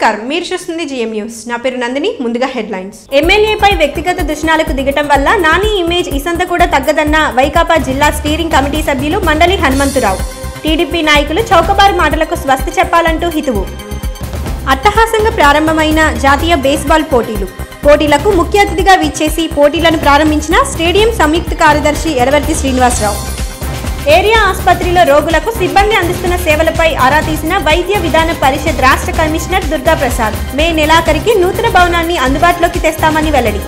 నమస్కారం, మీరు చూస్తుంది జిఎం న్యూస్. నా పేరు నందిని. ముందుగా హెడ్లైన్స్. ఎమ్మెల్యేపై వ్యక్తిగత దూషణలకు దిగటం వల్ల నాని ఇమేజ్ ఇసంత కూడా తగ్గదన్న వైకాపా జిల్లా స్టీరింగ్ కమిటీ సభ్యులు మండలి హనుమంతురావు. టీడీపీ నాయకులు చౌకబారు మాటలకు స్వస్తి చెప్పాలంటూ హితువు. అట్టహాసంగా ప్రారంభమైన జాతీయ బేస్బాల్ పోటీలకు ముఖ్య అతిథిగా విచ్చేసి పోటీలను ప్రారంభించిన స్టేడియం సంయుక్త కార్యదర్శి ఎరవర్తి శ్రీనివాసరావు. ఏరియా ఆసుపత్రిలో రోగులకు సిబ్బంది అందిస్తున్న సేవలపై ఆరా తీసిన వైద్య విధాన పరిషత్ రాష్ట్ర కమిషనర్ దుర్గా ప్రసాద్. మే నెలాఖరికి నూతన భవనాన్ని అందుబాటులోకి తెస్తామని వెల్లడి.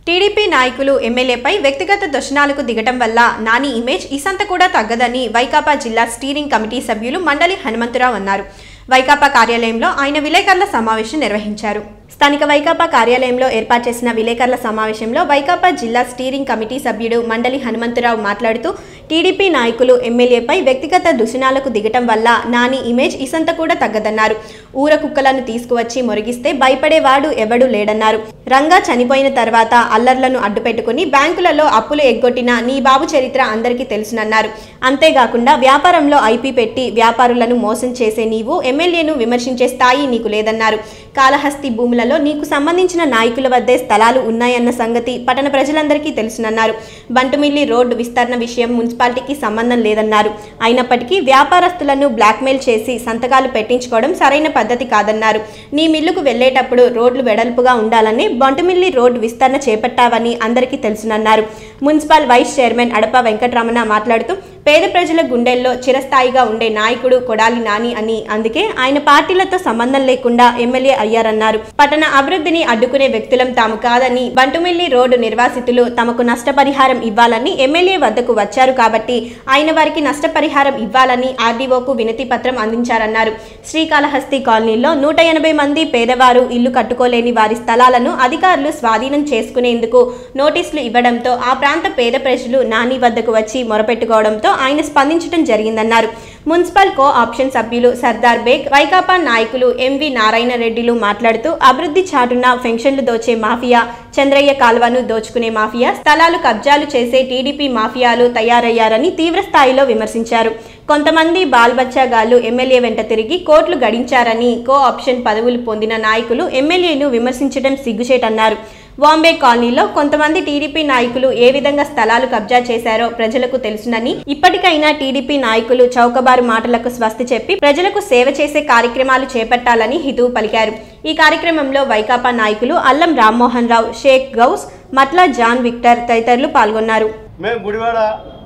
టీడీపీ నాయకులు ఎమ్మెల్యేపై వ్యక్తిగత దూషణలకు దిగటం వల్ల నాని ఇమేజ్ ఇసంత కూడా తగ్గదని వైకాపా జిల్లా స్టీరింగ్ కమిటీ సభ్యులు మండలి హనుమంతురావు అన్నారు. వైకాపా కార్యాలయంలో ఆయన విలేకరుల సమావేశం నిర్వహించారు. స్థానిక వైకాపా కార్యాలయంలో ఏర్పాటు చేసిన విలేకరుల సమావేశంలో వైకాపా జిల్లా స్టీరింగ్ కమిటీ సభ్యుడు మండలి హనుమంతురావు మాట్లాడుతూ టీడీపీ నాయకులు ఎమ్మెల్యేపై వ్యక్తిగత దూషణలకు దిగటం వల్ల నాని ఇమేజ్ ఇసంత కూడా తగ్గదన్నారు. ఊర కుక్కలను తీసుకువచ్చి మొరిగిస్తే భయపడేవాడు ఎవడూ లేడన్నారు. రంగా చనిపోయిన తర్వాత అల్లర్లను అడ్డుపెట్టుకుని బ్యాంకులలో అప్పులు ఎగ్గొట్టిన నీ బాబు చరిత్ర అందరికీ తెలుసునన్నారు. అంతేకాకుండా వ్యాపారంలో ఐపీ పెట్టి వ్యాపారులను మోసం చేసే నీవు ఎమ్మెల్యేను విమర్శించే స్థాయి నీకు లేదన్నారు. కాళహస్తి భూములలో నీకు సంబంధించిన నాయకుల వద్దే స్థలాలు ఉన్నాయన్న సంగతి పట్టణ ప్రజలందరికీ తెలుసునన్నారు. బంటుమిల్లి రోడ్డు విస్తరణ విషయం మున్సిపాలిటీకి సంబంధం లేదన్నారు. అయినప్పటికీ వ్యాపారస్తులను బ్లాక్మెయిల్ చేసి సంతకాలు పెట్టించుకోవడం సరైన పద్ధతి కాదన్నారు. నీ మిల్లుకు వెళ్లేటప్పుడు రోడ్లు వెడల్పుగా ఉండాలని బంటుమిల్లి రోడ్డు విస్తరణ చేపట్టావని అందరికీ తెలుసునన్నారు. మున్సిపల్ వైస్ చైర్మన్ అడప వెంకటరమణ మాట్లాడుతూ పేద ప్రజల గుండెల్లో చిరస్థాయిగా ఉండే నాయకుడు కొడాలి నాని అని, అందుకే ఆయన పార్టీలతో సంబంధం లేకుండా ఎమ్మెల్యే అయ్యారన్నారు. పట్టణ అభివృద్ధిని అడ్డుకునే వ్యక్తులం తాము కాదని, బంటుమిల్లి రోడ్డు నిర్వాసితులు తమకు నష్టపరిహారం ఇవ్వాలని ఎమ్మెల్యే వద్దకు వచ్చారు కాబట్టి ఆయన వారికి నష్టపరిహారం ఇవ్వాలని ఆర్డీఓకు వినతి పత్రం అందించారన్నారు. శ్రీకాళహస్తి కాలనీలో 180 మంది పేదవారు ఇల్లు కట్టుకోలేని వారి స్థలాలను అధికారులు స్వాధీనం చేసుకునేందుకు నోటీసులు ఇవ్వడంతో ఆ ప్రాంత పేద ప్రజలు నాని వద్దకు వచ్చి మొరపెట్టుకోవడంతో ఆయన స్పందించడం జరిగిందన్నారు. మున్సిపల్ కో ఆప్షన్ సభ్యులు సర్దార్ బేగ్, వైకాపా నాయకులు ఎంవి నారాయణ రెడ్డిలు మాట్లాడుతూ అభివృద్ధి చాటున పెన్షన్లు దోచే మాఫియా, చంద్రయ్య కాల్వను దోచుకునే మాఫియా, స్థలాలు కబ్జాలు చేసే టీడీపీ మాఫియాలు తయారయ్యారని తీవ్ర స్థాయిలో విమర్శించారు. కొంతమంది బాల్బచ్చాగాళ్లు ఎమ్మెల్యే వెంట తిరిగి కోట్లు గడించారని, కో ఆప్షన్ పదవులు పొందిన నాయకులు ఎమ్మెల్యేను విమర్శించడం సిగ్గుచేటన్నారు. బాంబే కాలనీలో కొంతమంది టీడీపీ నాయకులు ఏ విధంగా స్థలాలు కబ్జా చేశారో ప్రజలకు తెలుసునని, ఇప్పటికైనా టీడీపీ నాయకులు చౌకబారు మాటలకు స్వస్తి చెప్పి ప్రజలకు సేవ చేసే కార్యక్రమాలు చేపట్టాలని హితవు పలికారు. ఈ కార్యక్రమంలో వైకాపా నాయకులు అల్లం రామ్మోహన్ రావు, షేక్ గౌస్, మట్ల జాన్ విక్టర్ తదితరులు పాల్గొన్నారు. మేము గుడివాడ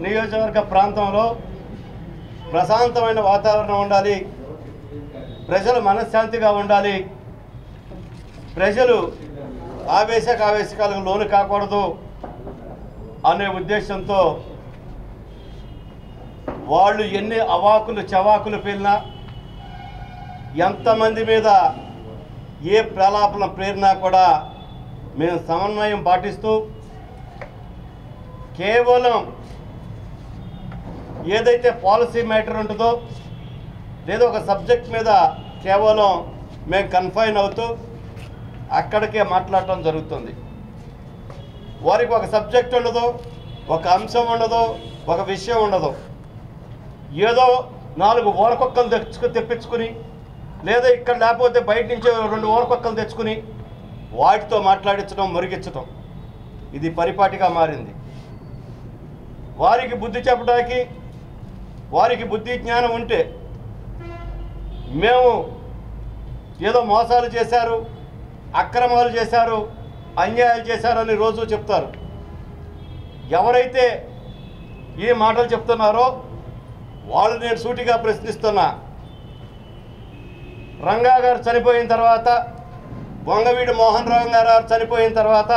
నియోజకవర్గ ప్రాంతంలో ప్రశాంతమైన వాతావరణం ఉండాలి, ప్రజలు మనశ్శాంతిగా ఉండాలి, ప్రజలు ఆవేశకాలకు లోను కాకూడదు అనే ఉద్దేశంతో వాళ్ళు ఎన్ని అవాకులు చవాకులు పేలినా, ఎంతమంది మీద ఏ ప్రలాపన ప్రేరినా కూడా మేము సమన్వయం పాటిస్తూ కేవలం ఏదైతే పాలసీ మ్యాటర్ ఉంటుందో లేదా ఒక సబ్జెక్ట్ మీద కేవలం మేము కన్ఫైన్ అవుతూ అక్కడికే మాట్లాడటం జరుగుతుంది. వారికి ఒక సబ్జెక్ట్ ఉండదు, ఒక అంశం ఉండదు, ఒక విషయం ఉండదు. ఏదో 4 ఊరకొక్కలు తెప్పించుకుని లేదా ఇక్కడ లేకపోతే బయట నుంచి 2 ఊరకొక్కలు తెచ్చుకుని వాటితో మాట్లాడించడం, మురిగించడం ఇది పరిపాటిగా మారింది. వారికి బుద్ధి చెప్పడానికి, వారికి బుద్ధి జ్ఞానం ఉంటే మేము ఏదో మోసాలు చేశారు, అక్రమాలు చేశారు, అన్యాయాలు చేశారని రోజు చెప్తారు. ఎవరైతే ఈ మాటలు చెప్తున్నారో వాళ్ళు నేను సూటిగా ప్రశ్నిస్తున్నా. రంగా గారు చనిపోయిన తర్వాత, బొంగవీడి మోహన్ రావు గారు చనిపోయిన తర్వాత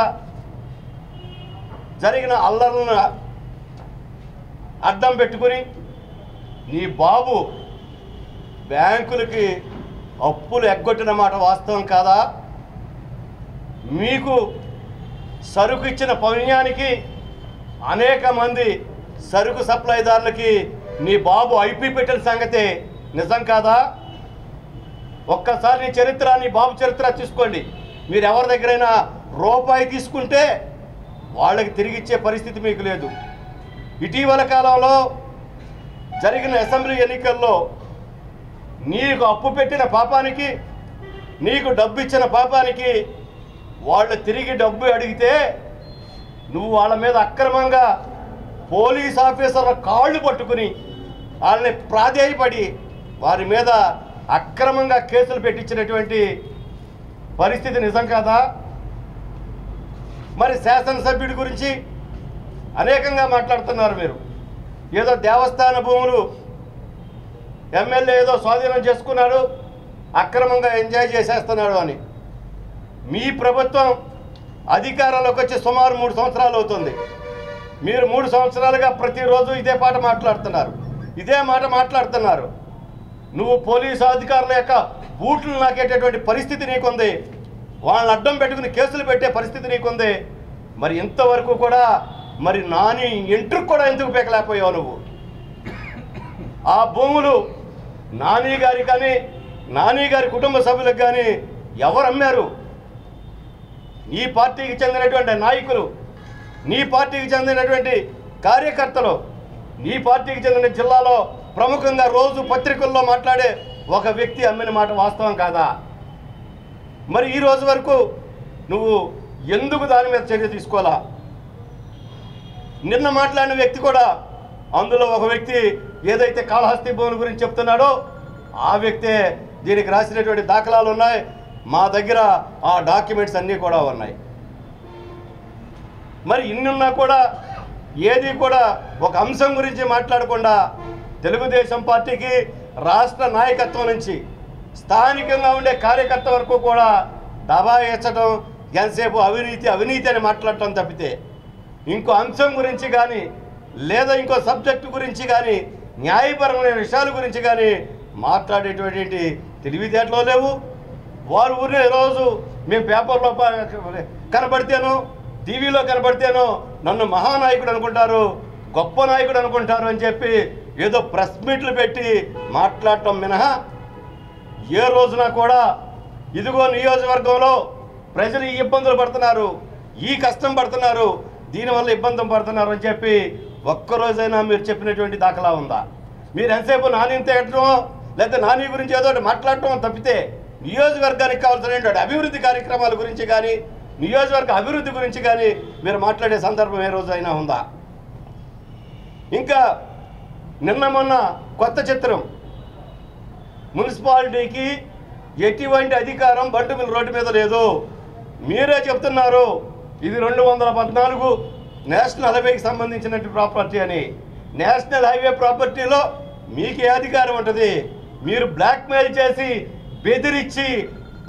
జరిగిన అల్లర్లను అడ్డం పెట్టుకుని నీ బాబు బ్యాంకులకి అప్పులు ఎగ్గొట్టిన మాట వాస్తవం కాదా? మీకు సరుకు ఇచ్చిన పుణ్యానికి అనేక మంది సరుకు సప్లైదారులకి నీ బాబు ఐపీ పెట్టిన సంగతే నిజం కాదా? ఒక్కసారి నీ చరిత్ర, నీ బాబు చరిత్ర తీసుకోండి. మీరు ఎవరి దగ్గరైనా రూపాయి తీసుకుంటే వాళ్ళకి తిరిగి ఇచ్చే పరిస్థితి మీకు లేదు. ఇటీవల కాలంలో జరిగిన అసెంబ్లీ ఎన్నికల్లో నీకు అప్పు పెట్టిన పాపానికి నీకు డబ్బు ఇచ్చిన పాపానికి వాళ్ళు తిరిగి డబ్బు అడిగితే నువ్వు వాళ్ళ మీద అక్రమంగా పోలీస్ ఆఫీసర్ల కాళ్ళు పట్టుకుని వాళ్ళని ప్రాధేయపడి వారి మీద అక్రమంగా కేసులు పెట్టించినటువంటి పరిస్థితి నిజం కాదా? మరి శాసనసభ్యుడి గురించి అనేకంగా మాట్లాడుతున్నారు మీరు. ఏదో దేవస్థాన భూములు ఎమ్మెల్యే ఏదో స్వాధీనం చేసుకున్నాడు, అక్రమంగా ఎంజాయ్ చేసేస్తున్నాడు అని. మీ ప్రభుత్వం అధికారంలోకి వచ్చి సుమారు 3 సంవత్సరాలు అవుతుంది. మీరు 3 సంవత్సరాలుగా ప్రతిరోజు ఇదే మాట మాట్లాడుతున్నారు. నువ్వు పోలీసు అధికారుల యొక్క బూట్లు నాకేటటువంటి పరిస్థితి నీకుంది, వాళ్ళని అడ్డం పెట్టుకుని కేసులు పెట్టే పరిస్థితి నీకుంది. మరి ఇంతవరకు కూడా మరి నాని ఎంట్రుకు కూడా ఎందుకు పెకలేకపోయావు నువ్వు? ఆ భూములు నాని గారి కానీ నాని గారి కుటుంబ సభ్యులకు కానీ ఎవరు అమ్మారు? నీ పార్టీకి చెందినటువంటి నాయకులు, నీ పార్టీకి చెందినటువంటి కార్యకర్తలు, నీ పార్టీకి చెందిన జిల్లాలో ప్రముఖంగా రోజు పత్రికల్లో మాట్లాడే ఒక వ్యక్తి అమ్మిన మాట వాస్తవం కాదా? మరి ఈ రోజు వరకు నువ్వు ఎందుకు దాని మీద చర్య తీసుకోవాలా? నిన్న మాట్లాడిన వ్యక్తి కూడా, అందులో ఒక వ్యక్తి ఏదైతే కాళహస్తి భూముల గురించి చెప్తున్నాడో ఆ వ్యక్తే దీనికి రాసినటువంటి దాఖలాలు ఉన్నాయి. మా దగ్గర ఆ డాక్యుమెంట్స్ అన్నీ కూడా ఉన్నాయి. మరి ఇన్నున్నా కూడా ఏది కూడా ఒక అంశం గురించి మాట్లాడకుండా తెలుగుదేశం పార్టీకి రాష్ట్ర నాయకత్వం నుంచి స్థానికంగా ఉండే కార్యకర్త వరకు కూడా దబాయించడం, ఎంతసేపు అవినీతి అని మాట్లాడటం తప్పితే ఇంకో అంశం గురించి కానీ లేదా ఇంకో సబ్జెక్టు గురించి కానీ న్యాయపరమైన విషయాల గురించి కానీ మాట్లాడేటువంటి తెలివితేటలో లేవు. వారు ఊరినే రోజు మేము పేపర్లో కనబడితేనో టీవీలో కనబడితేనో నన్ను మహానాయకుడు అనుకుంటారు, గొప్ప నాయకుడు అనుకుంటారు అని చెప్పి ఏదో ప్రెస్ మీట్లు పెట్టి మాట్లాడటం మినహా ఏ రోజున కూడా ఇదిగో నియోజకవర్గంలో ప్రజలు ఈ ఇబ్బందులు పడుతున్నారు, ఈ కష్టం పడుతున్నారు, దీనివల్ల ఇబ్బంది పడుతున్నారు అని చెప్పి ఒక్కరోజైనా మీరు చెప్పినటువంటి దాఖలా ఉందా? మీరు ఎంతసేపు నానిని తేగటమో లేదా నాని గురించి ఏదో మాట్లాడటం తప్పితే నియోజకవర్గానికి కావాల్సినటువంటి అభివృద్ధి కార్యక్రమాల గురించి కానీ నియోజకవర్గ అభివృద్ధి గురించి కానీ మీరు మాట్లాడే సందర్భం ఏ రోజైనా ఉందా? ఇంకా నిన్న మొన్న కొత్త చిత్రం, మున్సిపాలిటీకి ఎటువంటి అధికారం బంటుమిల్ రోడ్డు మీద లేదు. మీరే చెప్తున్నారు ఇది 214 నేషనల్ హైవేకి సంబంధించినటువంటి ప్రాపర్టీ అని. నేషనల్ హైవే ప్రాపర్టీలో మీకు ఏ అధికారం ఉంటుంది? మీరు బ్లాక్మెయిల్ చేసి బెదిరించి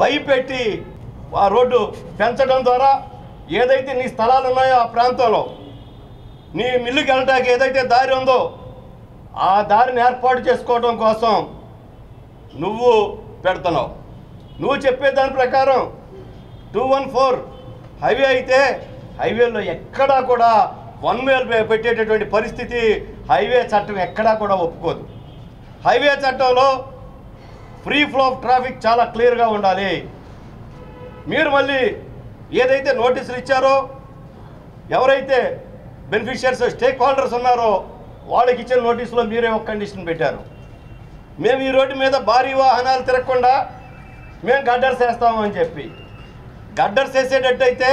భయపెట్టి ఆ రోడ్డు పెంచడం ద్వారా ఏదైతే నీ స్థలాలు ఉన్నాయో ఆ ప్రాంతంలో నీ మిల్లుకి వెళ్ళటానికి ఏదైతే దారి ఉందో ఆ దారిని ఏర్పాటు చేసుకోవడం కోసం నువ్వు పెడుతున్నావు. నువ్వు చెప్పే దాని ప్రకారం 214 హైవే అయితే హైవేలో ఎక్కడా కూడా 1 వే పెట్టేటటువంటి పరిస్థితి హైవే చట్టం ఎక్కడా కూడా ఒప్పుకోదు. హైవే చట్టంలో ఫ్రీ ఫ్లో ఆఫ్ ట్రాఫిక్ చాలా క్లియర్గా ఉండాలి. మీరు మళ్ళీ ఏదైతే నోటీసులు ఇచ్చారో ఎవరైతే బెనిఫిషియర్స్ స్టేక్ హోల్డర్స్ ఉన్నారో వాళ్ళకి ఇచ్చిన నోటీసులో మీరే ఒక కండిషన్ పెట్టారు. మేము ఈ రోడ్డు మీద భారీ వాహనాలు తిరగకుండా మేము గడ్డర్స్ వేస్తామని చెప్పి. గడ్డర్స్ వేసేటట్టయితే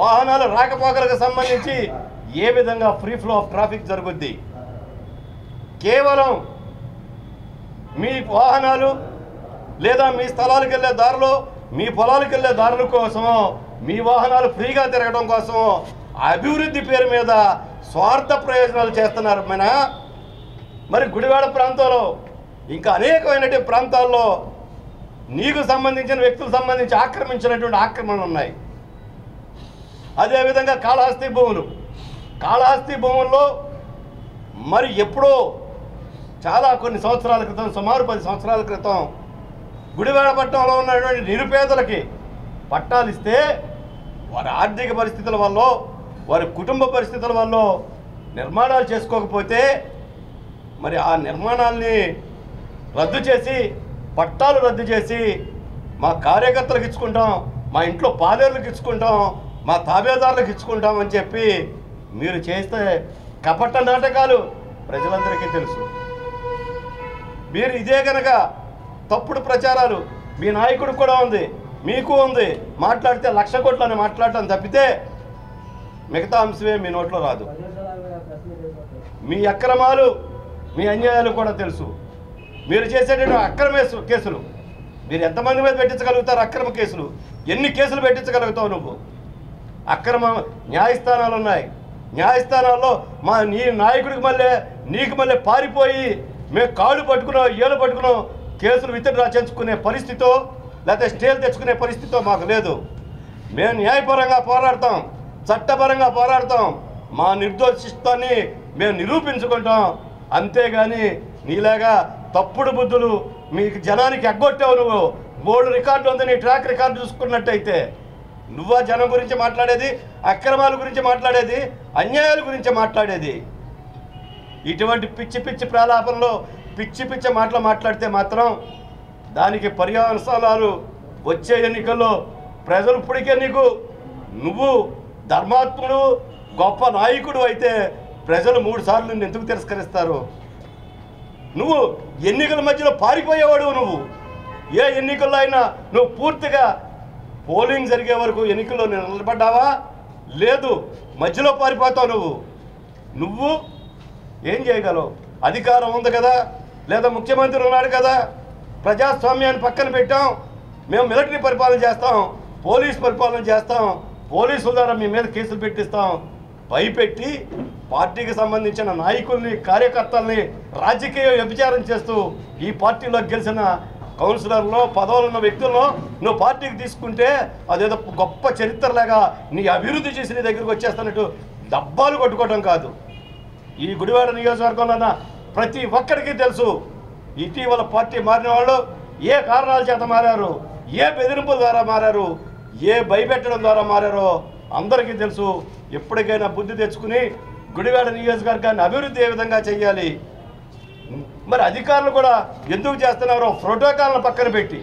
వాహనాలు రాకపోకలకు సంబంధించి ఏ విధంగా ఫ్రీ ఫ్లో ఆఫ్ ట్రాఫిక్ జరుగుద్ది? కేవలం మీ వాహనాలు లేదా మీ స్థలాలకు వెళ్ళే దారిలో మీ పొలాలకు వెళ్ళే దారుల కోసమో మీ వాహనాలు ఫ్రీగా తిరగడం కోసమో అభివృద్ధి పేరు మీద స్వార్థ ప్రయోజనాలు చేస్తున్నారు. మరి గుడివాడ ప్రాంతంలో ఇంకా అనేకమైనటువంటి ప్రాంతాల్లో నీకు సంబంధించిన వ్యక్తులకు సంబంధించి ఆక్రమించినటువంటి ఆక్రమణలు ఉన్నాయి. అదేవిధంగా కాళహస్తి భూముల్లో మరి ఎప్పుడో చాలా కొన్ని సంవత్సరాల క్రితం, సుమారు 10 సంవత్సరాల క్రితం గుడివాడ పట్టణంలో ఉన్నటువంటి నిరుపేదలకి పట్టాలు ఇస్తే వారి ఆర్థిక పరిస్థితుల వల్ల వారి కుటుంబ పరిస్థితుల వల్ల నిర్మాణాలు చేసుకోకపోతే మరి ఆ నిర్మాణాలని రద్దు చేసి పట్టాలు రద్దు చేసి మా కార్యకర్తలకు ఇచ్చుకుంటాం, మా ఇంట్లో పాలేర్లకు ఇచ్చుకుంటాం, మా తాబేదారులకు ఇచ్చుకుంటాం అని చెప్పి మీరు చేస్తే కపట నాటకాలు ప్రజలందరికీ తెలుసు. మీరు ఇదే కనుక తప్పుడు ప్రచారాలు మీ నాయకుడికి కూడా ఉంది, మీకు ఉంది. మాట్లాడితే 1,00,000 కోట్లు అని మాట్లాడటం తప్పితే మిగతా అంశమే మీ నోట్లో రాదు. మీ అక్రమాలు, మీ అన్యాయాలు కూడా తెలుసు. మీరు చేసేటువంటి అక్రమ కేసులు మీరు ఎంతమంది మీద పెట్టించగలుగుతారు? అక్రమ కేసులు ఎన్ని కేసులు పెట్టించగలుగుతావు నువ్వు? అక్రమ న్యాయస్థానాలు ఉన్నాయి. న్యాయస్థానాల్లో నీ నాయకుడికి మళ్ళీ నీకు మళ్ళీ పారిపోయి మేము కాళ్ళు పట్టుకున్నాం, ఏళ్ళు పట్టుకున్నాం, కేసులు విత్డ్రా చేసుకునే పరిస్థితో లేకపోతే స్టేలు తెచ్చుకునే పరిస్థితో మాకు లేదు. మేము న్యాయపరంగా పోరాడతాం, చట్టపరంగా పోరాడతాం, మా నిర్దోషిత్వాన్ని మేము నిరూపించుకుంటాం. అంతేగాని నీలాగా తప్పుడు బుద్ధులు మీకు జనానికి ఎగ్గొట్టావు. నువ్వు బోర్డు రికార్డు ఉంది, నీ ట్రాక్ రికార్డు చూసుకున్నట్టయితే నువ్వా జనం గురించి మాట్లాడేది? అక్రమాల గురించి మాట్లాడేది? అన్యాయాల గురించి మాట్లాడేది? ఇటువంటి పిచ్చి పిచ్చి ప్రలాపనలో పిచ్చి పిచ్చి మాటలు మాట్లాడితే మాత్రం దానికి పర్యవసానాలు వచ్చే ఎన్నికల్లో ప్రజలు ఇప్పటికే నువ్వు ధర్మాత్ముడు గొప్ప నాయకుడు అయితే ప్రజలు 3 సార్లు నిన్ను ఎందుకు తిరస్కరిస్తారు? నువ్వు ఎన్నికల మధ్యలో పారిపోయేవాడు. నువ్వు ఏ ఎన్నికల్లో అయినా నువ్వు పూర్తిగా పోలింగ్ జరిగే వరకు ఎన్నికల్లో నిలబడ్డావా? లేదు, మధ్యలో పారిపోతావు. నువ్వు ఏం చేయగలవు? అధికారం ఉంది కదా, లేదా ముఖ్యమంత్రి ఉన్నాడు కదా, ప్రజాస్వామ్యాన్ని పక్కన పెట్టాం, మేము మిలిటరీ పరిపాలన చేస్తాం, పోలీస్ పరిపాలన చేస్తాం, పోలీసుల ద్వారా మీ మీద కేసులు పెట్టిస్తాం, భయపెట్టి పార్టీకి సంబంధించిన నాయకుల్ని, కార్యకర్తల్ని రాజకీయ వ్యభిచారం చేస్తూ ఈ పార్టీలో గెలిచిన కౌన్సిలర్లో పదవులు ఉన్న వ్యక్తులను నువ్వు పార్టీకి తీసుకుంటే అదేదో గొప్ప చరిత్రలాగా నీ అభివృద్ధి చేసి నీ దగ్గరికి వచ్చేస్తున్నట్టు డబ్బాలు కొట్టుకోవడం కాదు. ఈ గుడివాడ నియోజకవర్గంలో ప్రతి ఒక్కరికి తెలుసు ఇటీవల పార్టీ మారిన వాళ్ళు ఏ కారణాల చేత మారారు, ఏ బెదిరింపుల ద్వారా మారారు, ఏ భయపెట్టడం ద్వారా మారారో అందరికీ తెలుసు. ఎప్పటికైనా బుద్ధి తెచ్చుకుని గుడివాడ నియోజకవర్గాన్ని అభివృద్ధి ఏ విధంగా చేయాలి, మరి అధికారులు కూడా ఎందుకు చేస్తున్నారో ప్రోటోకాల్ను పక్కన పెట్టి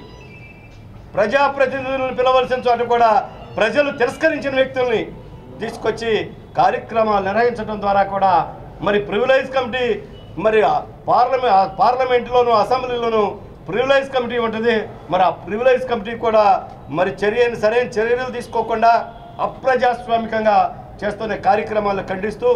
ప్రజాప్రతినిధులను పిలవలసిన చోట కూడా ప్రజలు తిరస్కరించిన వ్యక్తుల్ని తీసుకొచ్చి కార్యక్రమాలు నిర్వహించడం ద్వారా కూడా మరి ప్రివిలైజ్ కమిటీ, మరి పార్లమెంటులోను అసెంబ్లీలోను ప్రివిలైజ్ కమిటీ ఉంటుంది. మరి ఆ ప్రివిలైజ్ కమిటీ కూడా మరి సరైన చర్యలు తీసుకోకుండా అప్రజాస్వామికంగా చేస్తున్న కార్యక్రమాలను ఖండిస్తూ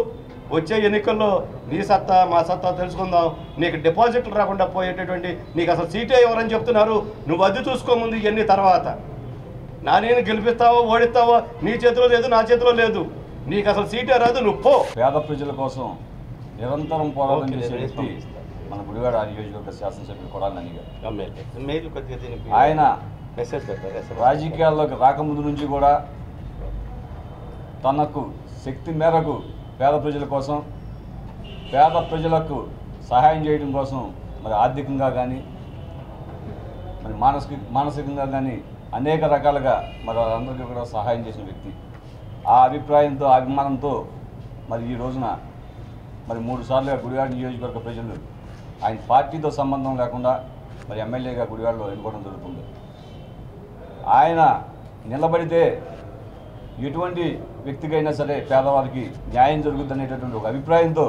వచ్చే ఎన్నికల్లో నీ సత్తా మా సత్తా తెలుసుకుందాం. నీకు డిపాజిట్లు రాకుండా పోయేటటువంటి నీకు అసలు సీటే ఎవరని చెప్తున్నారు? నువ్వు అది చూసుకోముందు ఇవన్నీ తర్వాత. నేను గెలిపిస్తావో ఓడిస్తావో నీ చేతిలో లేదు, నా చేతిలో లేదు. నీకు అసలు సీటే రాదు, నువ్వు పో. పేద ప్రజల కోసం నిరంతరం పోరాటం చేసే వ్యక్తి మన గుడివాడ నియోజకవర్గ శాసనసభ్యులు కొడాలి నాని గారు. ఆయన రాజకీయాల్లోకి రాకముందు నుంచి కూడా తనకు శక్తి మేరకు పేద ప్రజల కోసం, పేద ప్రజలకు సహాయం చేయడం కోసం మరి ఆర్థికంగా కానీ మరి మానసికంగా కానీ అనేక రకాలుగా మరి అందరికీ కూడా సహాయం చేసిన వ్యక్తి. ఆ అభిప్రాయంతో, అభిమానంతో మరి ఈ రోజున మరి 3 సార్లుగా గుడివాడ నియోజకవర్గ ప్రజలు ఆయన పార్టీతో సంబంధం లేకుండా మరి ఎమ్మెల్యేగా గుడివాడలో ఎన్నుకోవడం జరుగుతుంది. ఆయన నిలబడితే ఎటువంటి వ్యక్తికైనా సరే పేదవారికి న్యాయం జరుగుతుంది అనేటటువంటి ఒక అభిప్రాయంతో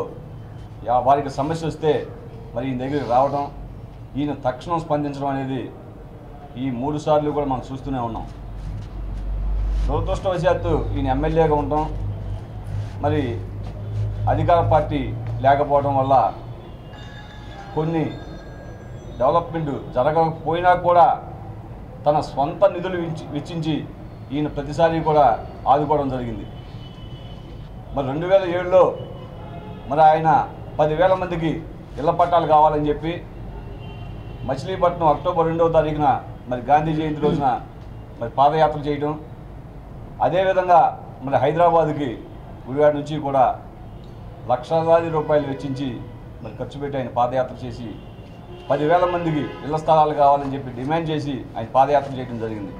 వారికి సమస్య వస్తే మరి ఈయన దగ్గరికి రావడం, ఈయన తక్షణం స్పందించడం అనేది ఈ 3 సార్లు కూడా మనం చూస్తూనే ఉన్నాం. దురదృష్టవశాత్తు ఈయన ఎమ్మెల్యేగా ఉండటం, మరి అధికార పార్టీ లేకపోవడం వల్ల కొన్ని డెవలప్మెంట్ జరగకపోయినా కూడా తన స్వంత నిధులు వెచ్చించి ఈయన ప్రతిసారి కూడా ఆదుకోవడం జరిగింది. మరి 2007లో మరి ఆయన 10,000 మందికి ఇళ్ల పట్టాలు కావాలని చెప్పి మచిలీపట్నం అక్టోబర్ 2వ తారీఖున మరి గాంధీ జయంతి రోజున మరి పాదయాత్ర చేయడం, అదేవిధంగా మరి హైదరాబాద్కి గుడివాడ నుంచి కూడా లక్షలాది రూపాయలు వెచ్చించి మరి ఖర్చు పెట్టి ఆయన పాదయాత్ర చేసి 10,000 మందికి ఇళ్ల స్థలాలు కావాలని చెప్పి డిమాండ్ చేసి ఆయన పాదయాత్ర చేయడం జరిగింది.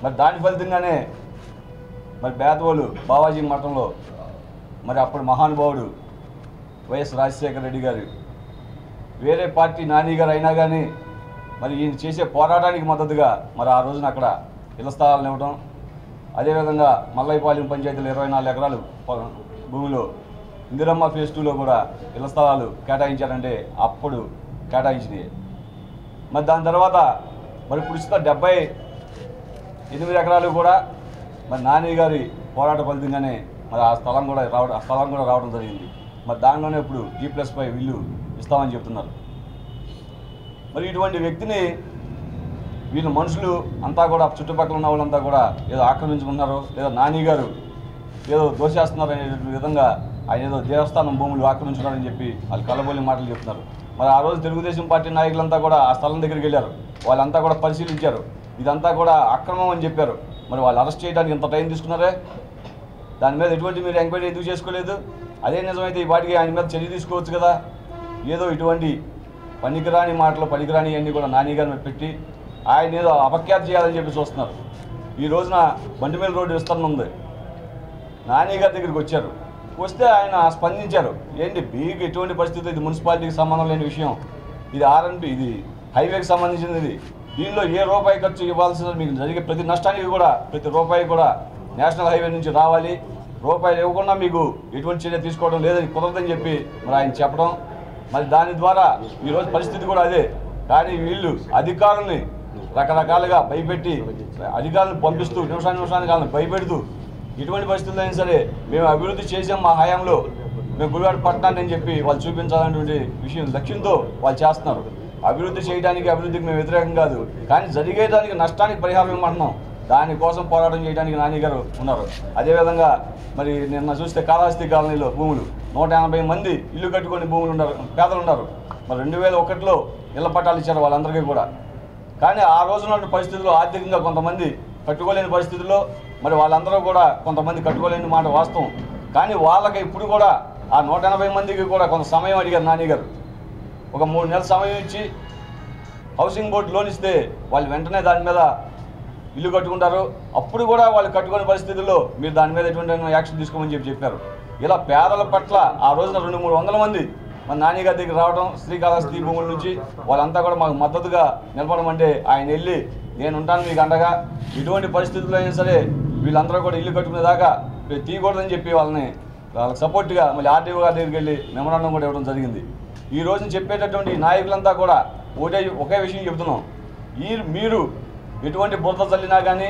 మరి దాని ఫలితంగానే మరి బేదవోలు బావాజీ మఠంలో మరి అప్పుడు మహానుభావుడు వైఎస్ రాజశేఖర రెడ్డి గారు వేరే పార్టీ నాని గారు అయినా కానీ మరి ఈయన చేసే పోరాటానికి మద్దతుగా మరి ఆ రోజున అక్కడ ఇళ్ల స్థలాలను ఇవ్వడం, అదేవిధంగా మల్లైపాలెం పంచాయతీలో 24 ఎకరాలు భూమిలో ఇందిరమ్మ ఫేజ్ 2లో కూడా ఇళ్ల స్థలాలు కేటాయించారంటే అప్పుడు కేటాయించినాయి. మరి దాని తర్వాత మరి ఇప్పుడు ఇస్తున్న 78 ఎకరాలు కూడా మరి నాని గారి పోరాట ఫలితంగానే మరి ఆ స్థలం కూడా రావడం జరిగింది. మరి దానిలోనే ఇప్పుడు G+5 ఇల్లు ఇస్తామని చెప్తున్నారు. మరి ఇటువంటి వ్యక్తిని వీళ్ళ మనుషులు అంతా కూడా చుట్టుపక్కల ఉన్న వాళ్ళంతా కూడా ఏదో ఆక్రమించుకున్నారు, లేదా నాని గారు ఏదో దోషేస్తున్నారు అనే విధంగా ఆయన ఏదో దేవస్థానం భూములు ఆక్రమించున్నారని చెప్పి వాళ్ళు కలబోలి మాటలు చెప్తున్నారు. మరి ఆ రోజు తెలుగుదేశం పార్టీ నాయకులంతా కూడా ఆ స్థలం దగ్గరికి వెళ్ళారు, వాళ్ళంతా కూడా పరిశీలించారు, ఇదంతా కూడా అక్రమం అని చెప్పారు. మరి వాళ్ళు అరెస్ట్ చేయడానికి ఇంత టైం తీసుకున్నారే, దాని మీద ఎటువంటి మీరు ఎంక్వైరీ ఎందుకు చేసుకోలేదు? అదే నిజమైతే ఈ వాటికి ఆయన మీద చర్య తీసుకోవచ్చు కదా. ఏదో ఇటువంటి పనికిరాని మాటలు పనికిరాని అన్నీ కూడా నాని గారిని పెట్టి ఆయన ఏదో అపఖ్యాతి చేయాలని చెప్పి చూస్తున్నారు. ఈ రోజున బండిమేల రోడ్డు విస్తరణ ఉంది, నాని గారి దగ్గరికి వచ్చారు, వస్తే ఆయన స్పందించారు. ఏంటి మీకు ఎటువంటి పరిస్థితి, ఇది మున్సిపాలిటీకి సంబంధం లేని విషయం, ఇది R&B, ఇది హైవేకి సంబంధించినది, దీనిలో ఏ రూపాయి ఖర్చు ఇవ్వాల్సిన మీకు జరిగే ప్రతి నష్టానికి కూడా ప్రతి రూపాయి కూడా నేషనల్ హైవే నుంచి రావాలి, రూపాయలు ఇవ్వకుండా మీకు ఎటువంటి చర్య తీసుకోవడం లేదని కుదరదని చెప్పి మరి ఆయన చెప్పడం. మరి దాని ద్వారా ఈరోజు పరిస్థితి కూడా అదే. కానీ వీళ్ళు అధికారుల్ని రకరకాలుగా భయపెట్టి అధికారులను పంపిస్తూ నిమిషానికి వాళ్ళని భయపెడుతూ ఇటువంటి పరిస్థితుల్లో అయినా సరే మేము అభివృద్ధి చేసాం మా హయాంలో, మేము గుడివాడ పట్టణాన్ని అని చెప్పి వాళ్ళు చూపించాలనేటువంటి విషయం లక్ష్యంతో వాళ్ళు చేస్తున్నారు. అభివృద్ధికి మేము వ్యతిరేకం కాదు, కానీ జరిగేదానికి నష్టానికి పరిహారం ఇవ్వమంటున్నాం. దానికోసం పోరాటం చేయడానికి నాని గారు ఉన్నారు. అదేవిధంగా మరి నిన్న చూస్తే కాళహస్తి కాలనీలో భూములు 180 మంది ఇల్లు కట్టుకొని భూములు ఉన్నారు, పేదలు ఉన్నారు. మరి 2001లో ఇళ్ల పట్టాలు ఇచ్చారు వాళ్ళందరికీ కూడా. కానీ ఆ రోజున పరిస్థితుల్లో ఆర్థికంగా కొంతమంది కట్టుకోలేని పరిస్థితుల్లో మరి వాళ్ళందరూ కూడా కొంతమంది కట్టుకోలేని మాట వాస్తవం. కానీ వాళ్ళకి ఇప్పుడు కూడా ఆ 180 మందికి కూడా కొంత సమయం అడిగారు నాని గారు. ఒక 3 నెలల సమయం ఇచ్చి హౌసింగ్ బోర్డు లోన్ ఇస్తే వాళ్ళు వెంటనే దాని మీద ఇల్లు కట్టుకుంటారు. అప్పుడు కూడా వాళ్ళు కట్టుకునే పరిస్థితుల్లో మీరు దాని మీద ఎటువంటి యాక్షన్ తీసుకోమని చెప్పారు. ఇలా పేదల పట్ల ఆ రోజున 200-300 మంది మన నాని గారి దగ్గర రావడం, శ్రీకాళహస్తి భూముల నుంచి వాళ్ళంతా కూడా మాకు మద్దతుగా నిలబడడం అంటే ఆయన వెళ్ళి నేను ఉంటాను మీకు అండగా, ఇటువంటి పరిస్థితుల్లో అయినా సరే వీళ్ళందరూ కూడా ఇల్లు కట్టుకునేదాకా తీయకూడదని చెప్పి వాళ్ళకి సపోర్ట్గా మళ్ళీ ఆర్టీఓ గారి దగ్గరికి వెళ్ళి మెమరాండం కూడా ఇవ్వడం జరిగింది. ఈ రోజున చెప్పేటటువంటి నాయకులంతా కూడా ఒకే విషయం చెబుతున్నాం, మీరు ఎటువంటి బురద చల్లినా కానీ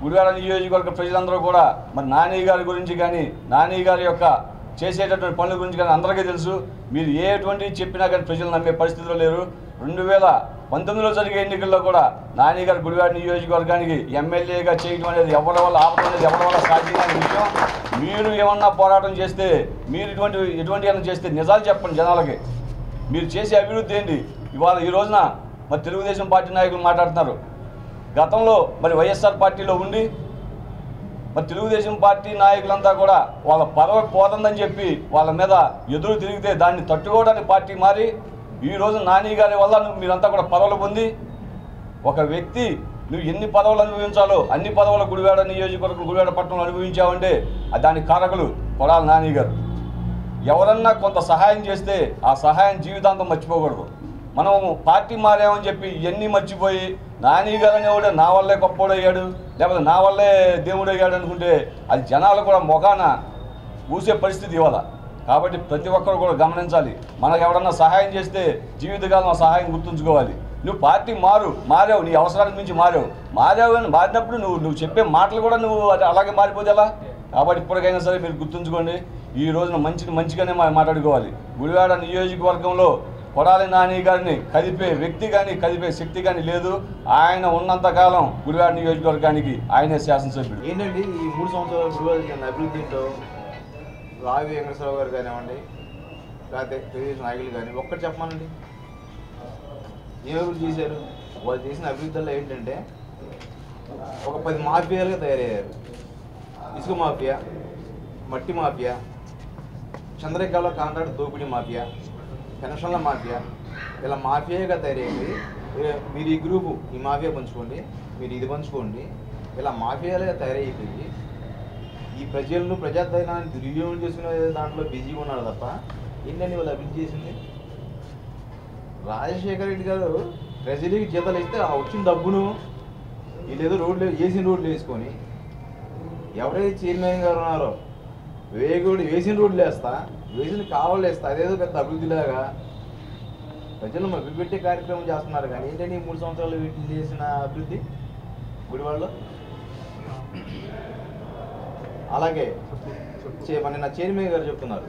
గుడివాడ నియోజకవర్గ ప్రజలందరూ కూడా మరి నాని గారి గురించి కానీ నాని గారి యొక్క చేసేటటువంటి పనుల గురించి కానీ అందరికీ తెలుసు. మీరు ఎటువంటి చెప్పినా కానీ ప్రజలు నమ్మే పరిస్థితిలో లేరు. 2019లో జరిగే ఎన్నికల్లో కూడా నాని గారు గుడివాడ నియోజకవర్గానికి ఎమ్మెల్యేగా చేయడం అనేది ఎవరి వల్ల ఆపడం అనేది ఎవరి వల్ల సాధ్యమైన విషయం. మీరు ఏమన్నా పోరాటం చేస్తే, మీరు ఎటువంటి ఏమైనా చేస్తే నిజాలు చెప్పండి జనాలకి. మీరు చేసే అభివృద్ధి ఏంటి? ఇవాళ ఈ రోజున మరి తెలుగుదేశం పార్టీ నాయకులు మాట్లాడుతున్నారు. గతంలో మరి వైఎస్ఆర్ పార్టీలో ఉండి మరి తెలుగుదేశం పార్టీ నాయకులంతా కూడా వాళ్ళ పదవి పోతుందని చెప్పి వాళ్ళ మీద ఎదురు తిరిగితే దాన్ని తట్టుకోవడానికి పార్టీ మారి ఈరోజు నాని గారి వల్ల మీరంతా కూడా పదవులు పొంది ఒక వ్యక్తి నువ్వు ఎన్ని పదవులు అనుభవించాలో అన్ని పదవులు గుడివాడ నియోజకవర్గం గుడివాడ పట్టణంలో అనుభవించావంటే దానికి కారకులు కొడాల నాని గారు. ఎవరన్నా కొంత సహాయం చేస్తే ఆ సహాయం జీవితాంతం మర్చిపోకూడదు. మనం పార్టీ మారామని చెప్పి ఇవన్నీ మర్చిపోయి నాని గారు అనేవాడు నా వల్లే గొప్పోడయ్యాడు, లేకపోతే నా వల్లే దేవుడు అయ్యాడు అనుకుంటే అది జనాలు కూడా మొగాన ఊసే పరిస్థితి ఇవ్వాలి. కాబట్టి ప్రతి ఒక్కరు కూడా గమనించాలి, మనకు ఎవరన్నా సహాయం చేస్తే జీవితకాలం ఆ సహాయం గుర్తుంచుకోవాలి. నువ్వు పార్టీ మారావు, నీ అవసరానికి మించి మారావు అని మారినప్పుడు నువ్వు చెప్పే మాటలు కూడా నువ్వు అలాగే మారిపోతే ఎలా? కాబట్టి ఇప్పటికైనా సరే మీరు గుర్తుంచుకోండి, ఈ రోజున మంచిగానే మాట్లాడుకోవాలి. గుడివాడ నియోజకవర్గంలో కొడాలి నాని గారిని కదిపే వ్యక్తి కానీ కదిపే శక్తి కానీ లేదు. ఆయన ఉన్నంతకాలం గుడివాడ నియోజకవర్గానికి ఆయనే శాసనసభ్యుడు. ఏంటండి ఈ 3 సంవత్సరాలు గుడివాడ అభివృద్ధిలో రావి వెంకటేశ్వరరావు గారు కానివ్వండి, లేకపోతే తెలుగుదేశం నాయకులు కానీ ఒక్కటి చెప్పమనండి, ఏ అభివృద్ధి చేశారు? వాళ్ళు చేసిన అభివృద్ధిలో ఏంటంటే ఒక 10 మాఫియాలుగా తయారయ్యారు. ఇసుక మాఫియా, మట్టి మాఫియా, చంద్రకాల కాంట్రాక్ట్ దోపిడీ మాఫియా, పెన్షన్ల మాఫియా, ఇలా మాఫియాగా తయారైంది. మీరు ఈ గ్రూపు ఈ మాఫియా పంచుకోండి, మీరు ఇది పంచుకోండి, ఇలా మాఫియాలుగా తయారైపోయి ఈ ప్రజలను ప్రజాధైర్యాన్ని దుర్వినియోగం చేసుకునే దాంట్లో బిజీగా ఉన్నారు తప్ప ఏంటండి వాళ్ళు అభివృద్ధి చేసింది? రాజశేఖర రెడ్డి గారు ట్రెజరీకి జీతాలు ఇస్తే ఆ వచ్చిన డబ్బును వీళ్ళేదో వేసిన రోడ్లు వేసుకొని ఎవరైతే చైర్మన్ గారు ఉన్నారో వేసిన రోడ్లు వేసిన కావాలి వేస్తా, అదేదో పెద్ద అభివృద్ధిలాగా ప్రజలు మభ్యపెట్టే కార్యక్రమం చేస్తున్నారు. కానీ ఏంటంటే 3 సంవత్సరాలు వీటిని చేసిన అభివృద్ధి గుడివాడలో. అలాగే నిన్న చైర్మన్ గారు చెప్తున్నారు,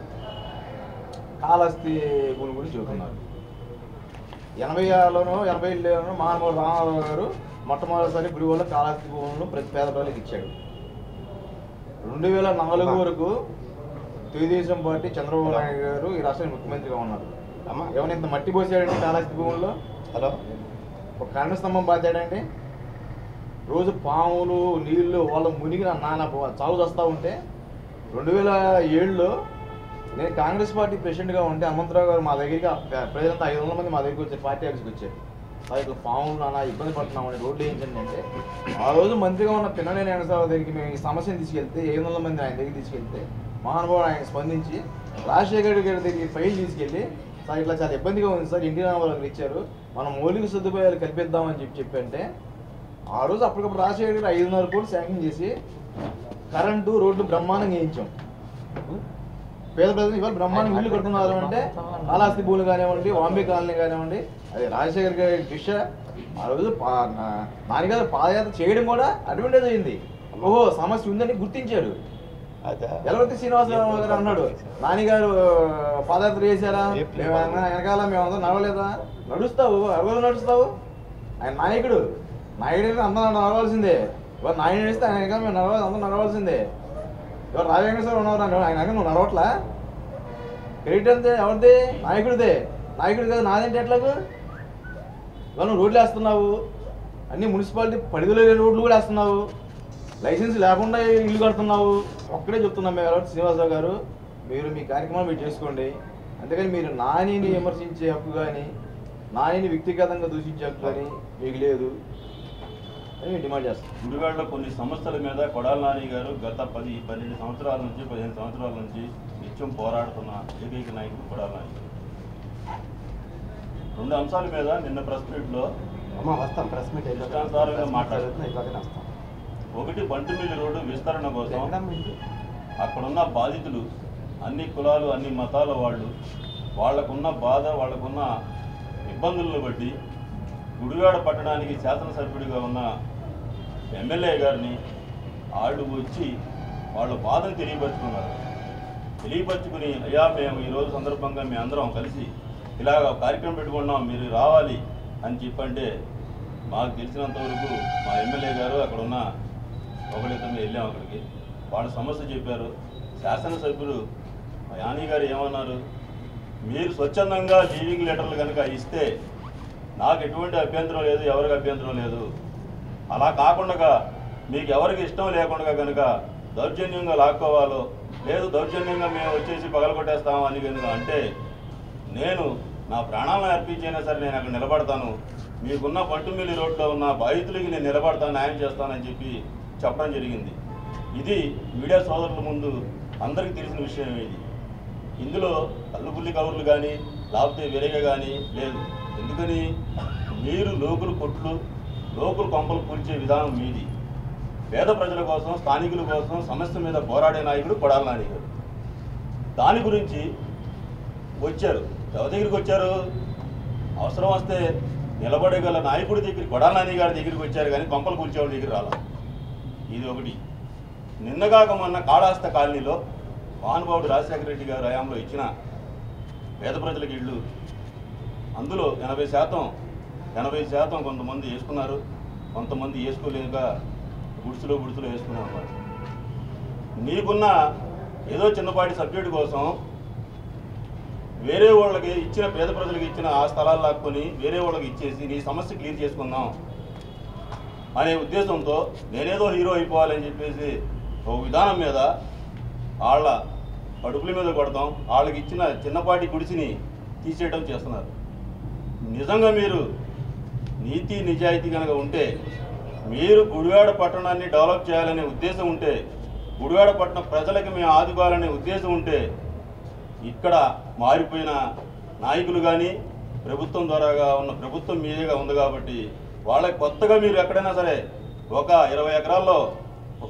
కాళహస్తి భూమి గురించి చెబుతున్నారు. 80లోనో 80లోనో మహానుభావుడు రామారావు గారు మొట్టమొదటిసారి గుడివాడలో కాళహస్తి భూములను ప్రతి పేద ప్రజలకు ఇచ్చాడు. 2004 వరకు తెలుగుదేశం పార్టీ చంద్రబాబు నాయుడు గారు ఈ రాష్ట్రానికి ముఖ్యమంత్రిగా ఉన్నారు. ఏమైనా ఇంత మట్టి పోసాడండి కాళహస్తి భూముల్లో? హలో, ఒక కరెంటు స్తంభం బాచాడండి. రోజు పాములు నీళ్లు వాళ్ళు మునిగి నాన్న చావు వస్తూ ఉంటే 2007లో నేను కాంగ్రెస్ పార్టీ ప్రెసిడెంట్గా ఉంటే హనుమంతరావు గారు మా దగ్గరికి ప్రజలంతా 500 మంది మా దగ్గరికి వచ్చారు, పార్టీ ఆఫీస్కి వచ్చారు. ఇట్లా పాములు నాన్న ఇబ్బంది పడుతున్నామని రోడ్లు వేయించండి అంటే ఆ రోజు మంత్రిగా ఉన్న పిన్ననేని వెంకటరావు దగ్గరికి మేము ఈ సమస్యను తీసుకెళ్తే 700 మంది ఆయన దగ్గరికి తీసుకెళ్తే మహానుభావుడు ఆయన స్పందించి రాజశేఖర్ గారి దగ్గరికి ఫైల్ తీసుకెళ్ళి సార్ ఇట్లా చాలా ఇబ్బందిగా ఉంది సార్, ఇంటి రామారావు ఇచ్చారు, మనం మౌలిక సదుపాయాలు కల్పిద్దామని చెప్పంటే ఆ రోజు అప్పటికప్పుడు రాజశేఖర్ గారు 5.5 కోట్లు శాంక్షన్ చేసి కరెంటు రోడ్లు బ్రహ్మాండంగా వేయించాం. పేద ప్రజలు ఇవాళ బ్రహ్మాండంగా ఇల్లు కడుతున్నారు అంటే కాళహస్తి భూములు కానివ్వండి, వాంబే కాలనీ కానివ్వండి, అది రాజశేఖర్ గారి దిశ. ఆ రోజు నాన్నగారు పాదయాత్ర చేయడం కూడా అడ్వాంటేజ్ అయింది. ఓహో సమస్య ఉందని గుర్తించారు. ఎలవర్తి శ్రీనివాసరావు గారు అన్నాడు, నాన్నగారు పాదయాత్ర చేశారా, వెనకాల మేమందరం నడవలేదా? నడుస్తావు, ఎవరు నడుస్తావు? ఆయన నాయకుడు అందరూ నడవాల్సిందే. ఇవాళ నాయన నడిస్తే ఆయన వెనకాల మేము అందరూ నడవాల్సిందే. ఇవాళ రాజవేంకటేశ్వర ఉన్నవారు ఆయన నువ్వు నడవట్లా? క్రెడిట్ అంతే ఎవరిది? నాయకుడిదే. నాయకుడు కదా నాదేంటి ఎట్లాగూ? ఇవాళ నువ్వు రోడ్లు వేస్తున్నావు, అన్ని మున్సిపాలిటీ పరిధిలో లేని రోడ్లు కూడా వేస్తున్నావు, లైసెన్స్ లేకుండా ఇల్లు కడుతున్నావు. ఒక్కడే చెప్తున్నాం మేము ఎలవర్తి శ్రీనివాసరావు గారు, మీరు మీ కార్యక్రమాలు మీరు చేసుకోండి. అందుకని మీరు నానిని విమర్శించే హక్కు కానీ నానిని వ్యక్తిగతంగా దూషించే హక్కు కానీ మీకు లేదు అని మేము డిమాండ్ చేస్తాం. గుడివాడలో కొన్ని సమస్యల మీద కొడాలి నాని గారు గత 12 సంవత్సరాల నుంచి 15 సంవత్సరాల నుంచి నిత్యం పోరాడుతున్న ఏకైక నాయకుడు కొడాలి నాని గారు. 2 అంశాల మీద నిన్న ప్రెస్ మీట్లో ఇష్టానుసారంగా మాట్లాడుతున్నారు. ఒకటి బంటుమిల్లి రోడ్డు విస్తరణ కోసం అక్కడున్న బాధితులు అన్ని కులాలు అన్ని మతాల వాళ్ళు వాళ్ళకున్న బాధ వాళ్ళకున్న ఇబ్బందులను బట్టి గుడివాడ పట్టడానికి శాసనసభ్యుడిగా ఉన్న ఎమ్మెల్యే గారిని వాళ్ళు వచ్చి వాళ్ళ బాధను తెలియపరుచుకుని అయ్యా మేము ఈరోజు సందర్భంగా మేము అందరం కలిసి ఇలాగ కార్యక్రమం పెట్టుకున్నాం, మీరు రావాలి అని చెప్పంటే మాకు తెలిసినంతవరకు మా ఎమ్మెల్యే గారు అక్కడ ఉన్న ఒకళ్ళిద్దరు వెళ్ళాం. అక్కడికి వాళ్ళ సమస్య చెప్పారు. శాసనసభ్యులు యానీ గారు ఏమన్నారు, మీరు స్వచ్ఛందంగా లీవింగ్ లెటర్లు కనుక ఇస్తే నాకు ఎటువంటి అభ్యంతరం లేదు, ఎవరికి అభ్యంతరం లేదు. అలా కాకుండా మీకు ఎవరికి ఇష్టం లేకుండా కనుక దౌర్జన్యంగా లాక్కోవాలో లేదు దౌర్జన్యంగా మేము వచ్చేసి పగలగొట్టేస్తాము అని కనుక అంటే నేను నా ప్రాణాలను అర్పించైనా సరే నేను అక్కడ నిలబడతాను, మీకున్న బంటుమిల్లి రోడ్లో ఉన్న బాధితులకి నేను నిలబడతాను, న్యాయం చేస్తానని చెప్పి చెప్పడం జరిగింది. ఇది మీడియా సోదరుల ముందు అందరికీ తెలిసిన విషయం. ఇది ఇందులో కళ్ళుపుల్లి కవర్లు కానీ లేకపోతే వేరేగా కానీ లేదు. ఎందుకని మీరు లోకులు కొట్లు లోకులు కొంపలు కూల్చే విధానం మీది. పేద ప్రజల కోసం స్థానికుల కోసం సమస్య మీద పోరాడే నాయకుడు కొడాలి నాని గారు. దాని గురించి వచ్చారు. ఎవరి దగ్గరికి వచ్చారు? అవసరం వస్తే నిలబడగల నాయకుడి దగ్గరికి కొడాలి నాని గారి దగ్గరికి వచ్చారు, కానీ కొంపలు కూల్చేవాళ్ళ దగ్గర రాలా. ఇది ఒకటి. నిన్నగాక మొన్న కాళహస్తి కాలనీలో మహానుభావుడు రాజశేఖర రెడ్డి గారు హయాంలో ఇచ్చిన పేద ప్రజలకు ఇళ్ళు, అందులో 80% కొంతమంది వేసుకున్నారు, కొంతమంది వేసుకోలేక గుడిసులో వేసుకున్నారు అన్నమాట. నీకున్న ఏదో చిన్నపాటి సబ్జెక్టు కోసం వేరే వాళ్ళకి ఇచ్చిన పేద ప్రజలకు ఇచ్చిన ఆ స్థలాలు లాక్కొని వేరే వాళ్ళకి ఇచ్చేసి నీ సమస్య క్లియర్ చేసుకుందాం అనే ఉద్దేశంతో నేనేదో హీరో అయిపోవాలని చెప్పేసి ఒక విధానం మీద వాళ్ళ కడుపుల మీద కొడతాం, వాళ్ళకి ఇచ్చిన చిన్నపాటి గుడిసిని తీసేయడం చేస్తున్నారు. నిజంగా మీరు నీతి నిజాయితీ కనుక ఉంటే, మీరు గుడివాడ పట్టణాన్ని డెవలప్ చేయాలనే ఉద్దేశం ఉంటే, గుడివాడ పట్టణ ప్రజలకి మేము ఆదుకోవాలనే ఉద్దేశం ఉంటే, ఇక్కడ మారిపోయిన నాయకులు కానీ ప్రభుత్వం ద్వారాగా ఉన్న ప్రభుత్వం మీదేగా ఉంది కాబట్టి వాళ్ళకి కొత్తగా మీరు ఎక్కడైనా సరే ఒక 20 ఎకరాల్లో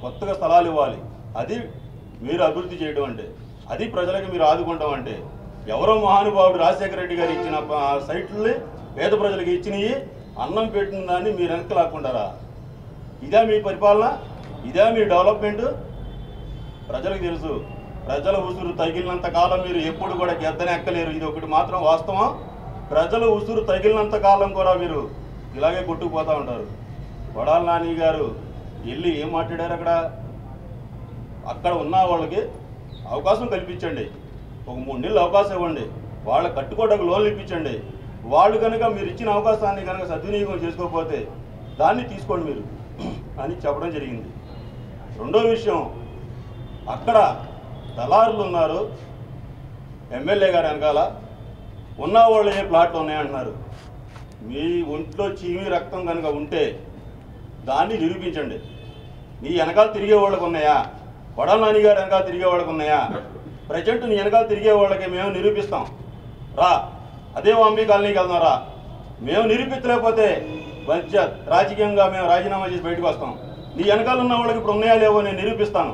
కొత్తగా స్థలాలు ఇవ్వాలి. అది మీరు అభివృద్ధి చేయడం అంటే, అది ప్రజలకు మీరు ఆదుకుంటాం అంటే ఎవరో మహానుభావుడు రాజశేఖర రెడ్డి గారు ఇచ్చిన సైట్లని పేద ప్రజలకు ఇచ్చినవి అన్నం పెట్టిన దాన్ని మీరు వెనక్కి లాక్కుంటారా? ఇదే మీ పరిపాలన? ఇదే మీ డెవలప్మెంట్? ప్రజలకు తెలుసు. ప్రజల ఉసురు తగిలినంత కాలం మీరు ఎప్పుడు కూడా గెద్దనెక్కలేరు. ఇది ఒకటి మాత్రం వాస్తవం. ప్రజల ఉసురు తగిలినంత కాలం కూడా మీరు ఇలాగే కొట్టుకుపోతూ ఉంటారు. కొడాలి నాని గారు వెళ్ళి ఏం మాట్లాడారు? అక్కడ ఉన్న వాళ్ళకి అవకాశం కల్పించండి. ఒక 3 నెలలు అవకాశం ఇవ్వండి. వాళ్ళ కట్టుకోవడానికి లోన్లు ఇప్పించండి. వాళ్ళు కనుక మీరు ఇచ్చిన అవకాశాన్ని కనుక సద్వినియోగం చేసుకోకపోతే దాన్ని తీసుకోండి మీరు అని చెప్పడం జరిగింది. రెండో విషయం, అక్కడ దళారులు ఉన్నారు. ఎమ్మెల్యే గారు వెనకాల ఉన్న వాళ్ళు ఏ ప్లాట్లు ఉన్నాయంటున్నారు. మీ ఒంట్లో చీమి రక్తం కనుక ఉంటే దాన్ని నిరూపించండి. నీ వెనకాల తిరిగే వాళ్ళకు ఉన్నాయా? కొడాలి నాని గారు వెనకాల తిరిగే వాళ్ళకు ఉన్నాయా? ప్రజెంట్ నీ వెనకాల తిరిగే వాళ్ళకి మేము నిరూపిస్తాం. రా, అదే వాంబీ కాలనీకి వెళ్దాం రా. మేము నిరూపించలేకపోతే రాజకీయంగా మేము రాజీనామా చేసి బయటకు వస్తాం. నీ వెనకాల ఉన్న వాళ్ళకి ఇప్పుడు ఉన్నాయా లేవో నేను నిరూపిస్తాను.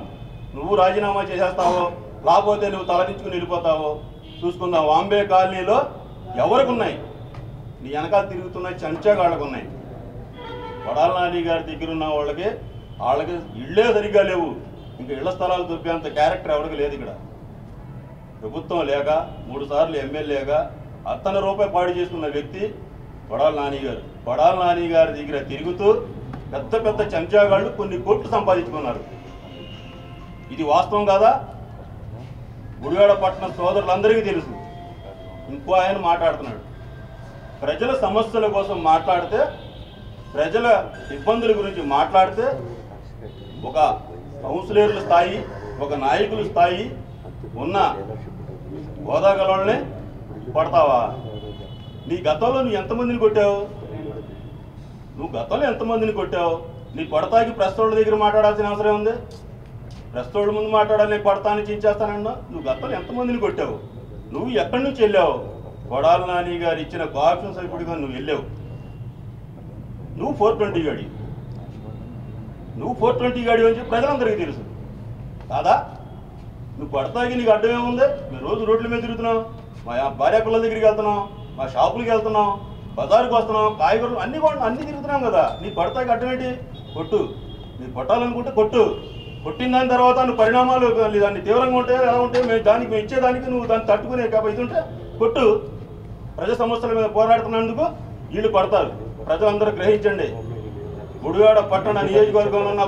నువ్వు రాజీనామా చేసేస్తావో లేకపోతే నువ్వు తలదించుకుని వెళ్ళిపోతావో చూసుకుందాం. వాంబే కాలనీలో ఎవరికి ఉన్నాయి? నీ వెనకాల తిరుగుతున్న చెంచాగాళ్ళకు ఉన్నాయి. కొడాలి నాని గారి దగ్గర ఉన్న వాళ్ళకి ఇళ్లే సరిగ్గా లేవు. ఇంకా ఇళ్ల స్థలాలు దొబ్బేంత క్యారెక్టర్ ఎవరికి లేదు ఇక్కడ. ప్రభుత్వం లేక 3 సార్లు ఎమ్మెల్యేగా అత్తన రూపాయి పాడు చేసుకున్న వ్యక్తి కొడాలి నాని గారు. కొడాలి నాని గారి దగ్గర తిరుగుతూ పెద్ద పెద్ద చెంచాగాళ్ళు కొన్ని కోట్లు సంపాదించుకున్నారు. ఇది వాస్తవం కాదా? గుడివాడ పట్టణ సోదరులందరికీ తెలుసు. ఇంకో ఆయన మాట్లాడుతున్నాడు. ప్రజల సమస్యల కోసం మాట్లాడితే, ప్రజల ఇబ్బందుల గురించి మాట్లాడితే ఒక కౌన్సిలర్ల స్థాయి, ఒక నాయకుల స్థాయి ఉన్న హోదా గలవాళ్ళనే కొడతావా? నీ గతంలో నువ్వు ఎంతమందిని కొట్టావు? నీ కొడతాకి ప్రెస్ వాళ్ళ దగ్గర మాట్లాడాల్సిన అవసరం ఉంది? ప్రెస్ వాళ్ళ ముందు మాట్లాడాలి, నేను కొడతాను చించేస్తానన్నా. నువ్వు గతంలో ఎంతమందిని కొట్టావు? నువ్వు ఎక్కడి నుంచి వెళ్ళావు? కొడాలి నాని గారు ఇచ్చిన కోఆప్షన్ సభ్యుడిగా నువ్వు వెళ్ళావు. నువ్వు 420 గాడి, అని చెప్పి ప్రజలందరికీ తెలుసు కాదా? నువ్వు కొడతాకి నీకు అడ్డమేముంది? మేము రోజు రోడ్ల మీద తిరుగుతున్నాం, మా భార్య పిల్లల దగ్గరికి వెళ్తున్నాం, మా షాపులకి వెళ్తున్నాం, బజారుకి వస్తున్నాం, కాయగూరలు అన్నీ తిరుగుతున్నాం కదా. నీ కొడతాకి అడ్డం ఏంటి? కొట్టు. నీకు కొట్టాలనుకుంటే కొట్టు. కొట్టిన దాని తర్వాత నువ్వు పరిణామాలు దాన్ని తీవ్రంగా ఉంటే ఎలా ఉంటే మేము ఇచ్చేదానికి నువ్వు దాన్ని తట్టుకునే కాబట్టి ఉంటే కొట్టు. ప్రజా సమస్యల మీద పోరాడుతున్నందుకు వీళ్ళు కొడతారు. ప్రజలందరూ గ్రహించండి. గుడివాడ పట్టణ నియోజకవర్గంలో ఉన్న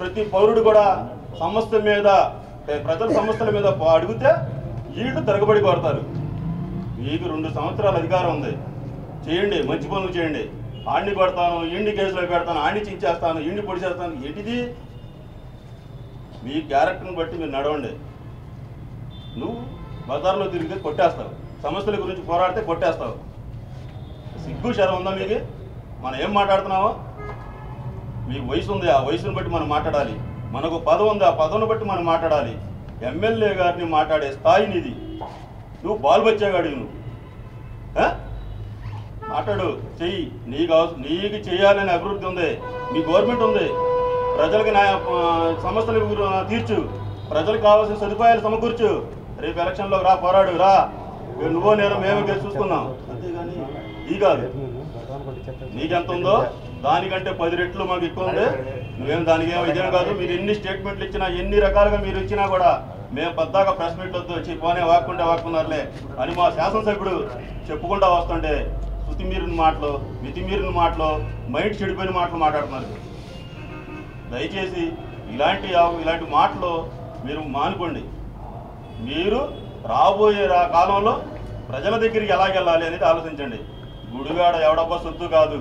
ప్రతి పౌరుడు కూడా ప్రజల సమస్యల మీద అడిగితే వీళ్ళు తిరగబడి కొడతారు. మీకు 2 సంవత్సరాల అధికారం ఉంది, చేయండి, మంచి పనులు చేయండి. ఆడిని కొడతాను, ఈడిని కేసులో పెడతాను, ఆడిని చించేస్తాను, ఈడిని పొడి చేస్తాను. ఏంటిది? మీ క్యారెక్టర్ని బట్టి మీరు నడవండి. నువ్వు బజార్లో తిరిగితే కొట్టేస్తావు, సమస్యల గురించి పోరాడితే కొట్టేస్తావు. సిగ్గు శరం ఉందా మీకు? మనం ఏం మాట్లాడుతున్నావో? మీకు వయసు ఉంది, ఆ వయసును బట్టి మనం మాట్లాడాలి. మనకు పదవి ఉంది, ఆ పదవిని బట్టి మనం మాట్లాడాలి. ఎమ్మెల్యే గారిని మాట్లాడే స్థాయి నీది. నువ్వు బాల్బచ్చాగాడు. నువ్వు మాట్లాడు, చెయ్యి. నీకు చేయాలని అభివృద్ధి ఉంది, మీ గవర్నమెంట్ ఉంది. ప్రజలకి సమస్యలు తీర్చు, ప్రజలకు కావాల్సిన సదుపాయాలు సమకూర్చు. రేపు ఎలక్షన్లో రా, పోరాడు రా. నువ్వో నేను మేమే గెలిచి చూసుకుందాం. అంతేగాని ఈ కాదు. నీకెంత ఉందో దానికంటే 10 రెట్లు మాకు ఎక్కువ ఉంది. నువ్వేం దానికి ఏమో ఇదేం కాదు. మీరు ఎన్ని స్టేట్మెంట్లు ఇచ్చినా, ఎన్ని రకాలుగా మీరు ఇచ్చినా కూడా మేము పద్దాకా ప్రెస్ మీట్ వద్దు, వచ్చి పోనే వాక్కున్నారులే అని మా శాసనసభ్యుడు చెప్పుకుంటా వస్తుంటే శృతిమీరిన మాటలు, మితిమీరిన మాటలు, మైండ్ చెడిపోయిన మాటలు మాట్లాడుతున్నారు. దయచేసి ఇలాంటి మాటలు మీరు మానుకోండి. మీరు రాబోయే కాలంలో ప్రజల దగ్గరికి ఎలాగెళ్ళాలి అనేది ఆలోచించండి. గుడివాడ ఎవడబ్బా సొత్తు కాదు.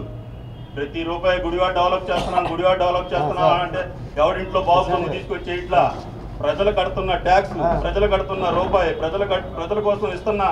ప్రతి రూపాయి గుడివాడ డెవలప్ చేస్తున్నాను అంటే ఎవడింట్లో బాగుంది తీసుకొచ్చే ఇట్లా ప్రజలు కడుతున్న ట్యాక్స్, ప్రజలు కడుతున్న రూపాయి, ప్రజల కోసం ఇస్తున్న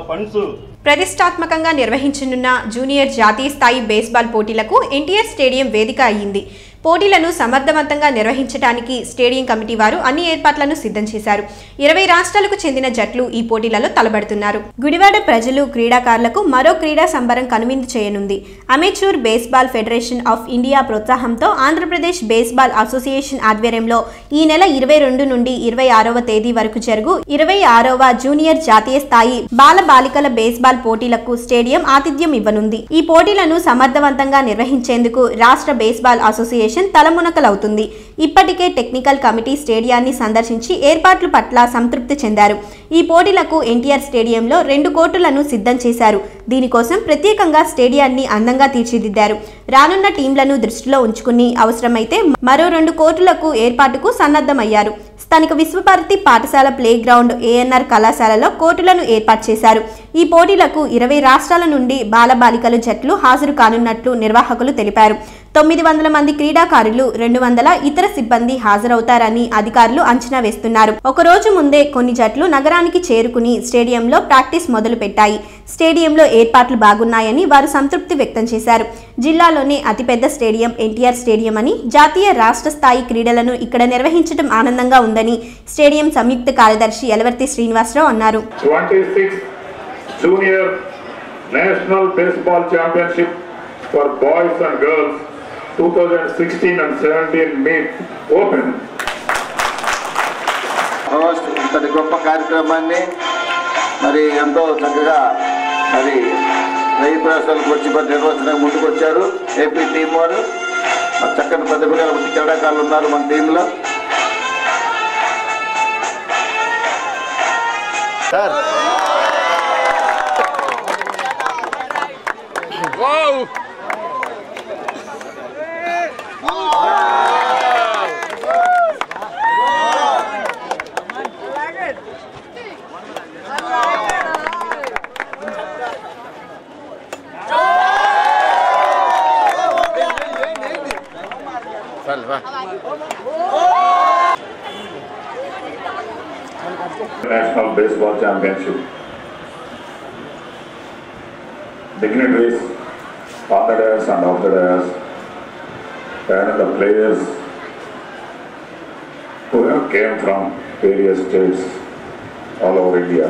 ఫండ్స్. ప్రతిష్టాత్మకంగా నిర్వహించనున్న జూనియర్ జాతీయ స్థాయి బేస్బాల్ పోటీలకు ఎన్టీఆర్ స్టేడియం వేదిక అయ్యింది. పోటీలను సమర్థవంతంగా నిర్వహించడానికి స్టేడియం కమిటీ వారు అన్ని ఏర్పాట్లను సిద్ధం చేశారు. 20 రాష్ట్రాలకు చెందిన జట్లు ఈ పోటీలలో తలబడుతున్నారు. గుడివాడ ప్రజలు క్రీడాకారులకు మరో క్రీడా సంబరం కనువిందు చేయనుంది. Amateur baseball federation of India ప్రోత్సాహంతో ఆంధ్రప్రదేశ్ బేస్బాల్ అసోసియేషన్ ఆధ్వర్యంలో ఈ నెల 22 నుండి 26వ తేదీ వరకు జరుగు 26వ జూనియర్ జాతీయ స్థాయి బాల బాలికల బేస్బాల్ పోటీలకు స్టేడియం ఆతిథ్యం ఇవ్వనుంది. ఈ పోటీలను సమర్థవంతంగా నిర్వహించేందుకు రాష్ట్ర బేస్బాల్ అసోసియేషన్ తలమునకలవుతుంది. ఇప్పటికే టెక్నికల్ కమిటీ స్టేడియాన్ని సందర్శించి ఏర్పాట్ల పట్ల సంతృప్తి చెందారు. ఈ పోటీలకు ఎన్టీఆర్ స్టేడియంలో 2 కోర్టులను సిద్ధం చేశారు. దీనికోసం ప్రత్యేకంగా స్టేడియాన్ని అందంగా తీర్చిదిద్దారు. రానున్న టీంలను దృష్టిలో ఉంచుకుని అవసరమైతే మరో 2 కోర్టులకు ఏర్పాటుకు సన్నద్ధమయ్యారు. స్థానిక విశ్వభారతి పాఠశాల ప్లే గ్రౌండ్ ఏఎన్ఆర్ కళాశాలలో కోర్టులను ఏర్పాటు చేశారు. ఈ పోటీలకు 20 రాష్ట్రాల నుండి బాలబాలికల జట్లు హాజరు కానున్నట్లు నిర్వాహకులు తెలిపారు. 900 మంది క్రీడాకారులు, 200 ఇతర సిబ్బంది హాజరవుతారని అధికారులు అంచనా వేస్తున్నారు. ఒక రోజు ముందే కొన్ని జట్లు నగరానికి చేరుకుని స్టేడియంలో ప్రాక్టీస్ మొదలు పెట్టాయి. స్టేడియంలో ఏర్పాట్లు బాగున్నాయని వారు సంతృప్తి వ్యక్తం చేశారు. జిల్లాలోనే అతిపెద్ద స్టేడియం ఎన్టీఆర్ స్టేడియం అని, జాతీయ రాష్ట్ర స్థాయి క్రీడలను ఇక్కడ నిర్వహించడం ఆనందంగా ఉందని స్టేడియం సంయుక్త కార్యదర్శి యలవర్తి శ్రీనివాసరావు అన్నారు. 26th Junior National Baseball Championship for boys and girls 2016 and 17 meet open. ఇంతటి గొప్ప కార్యక్రమాన్ని మరి ఎంతో చక్కగా మరి వెయ్యి ప్రవేశాలకు వచ్చి నిర్వహించడానికి ముందుకు వచ్చారు ఏపీ టీం వారు. చక్కని ప్రతిభ క్రీడాకారులు ఉన్నారు మన టీంలో. National Baseball Championship. Dignitaries on the dais and off the dais, and the players who have came from various states all over India.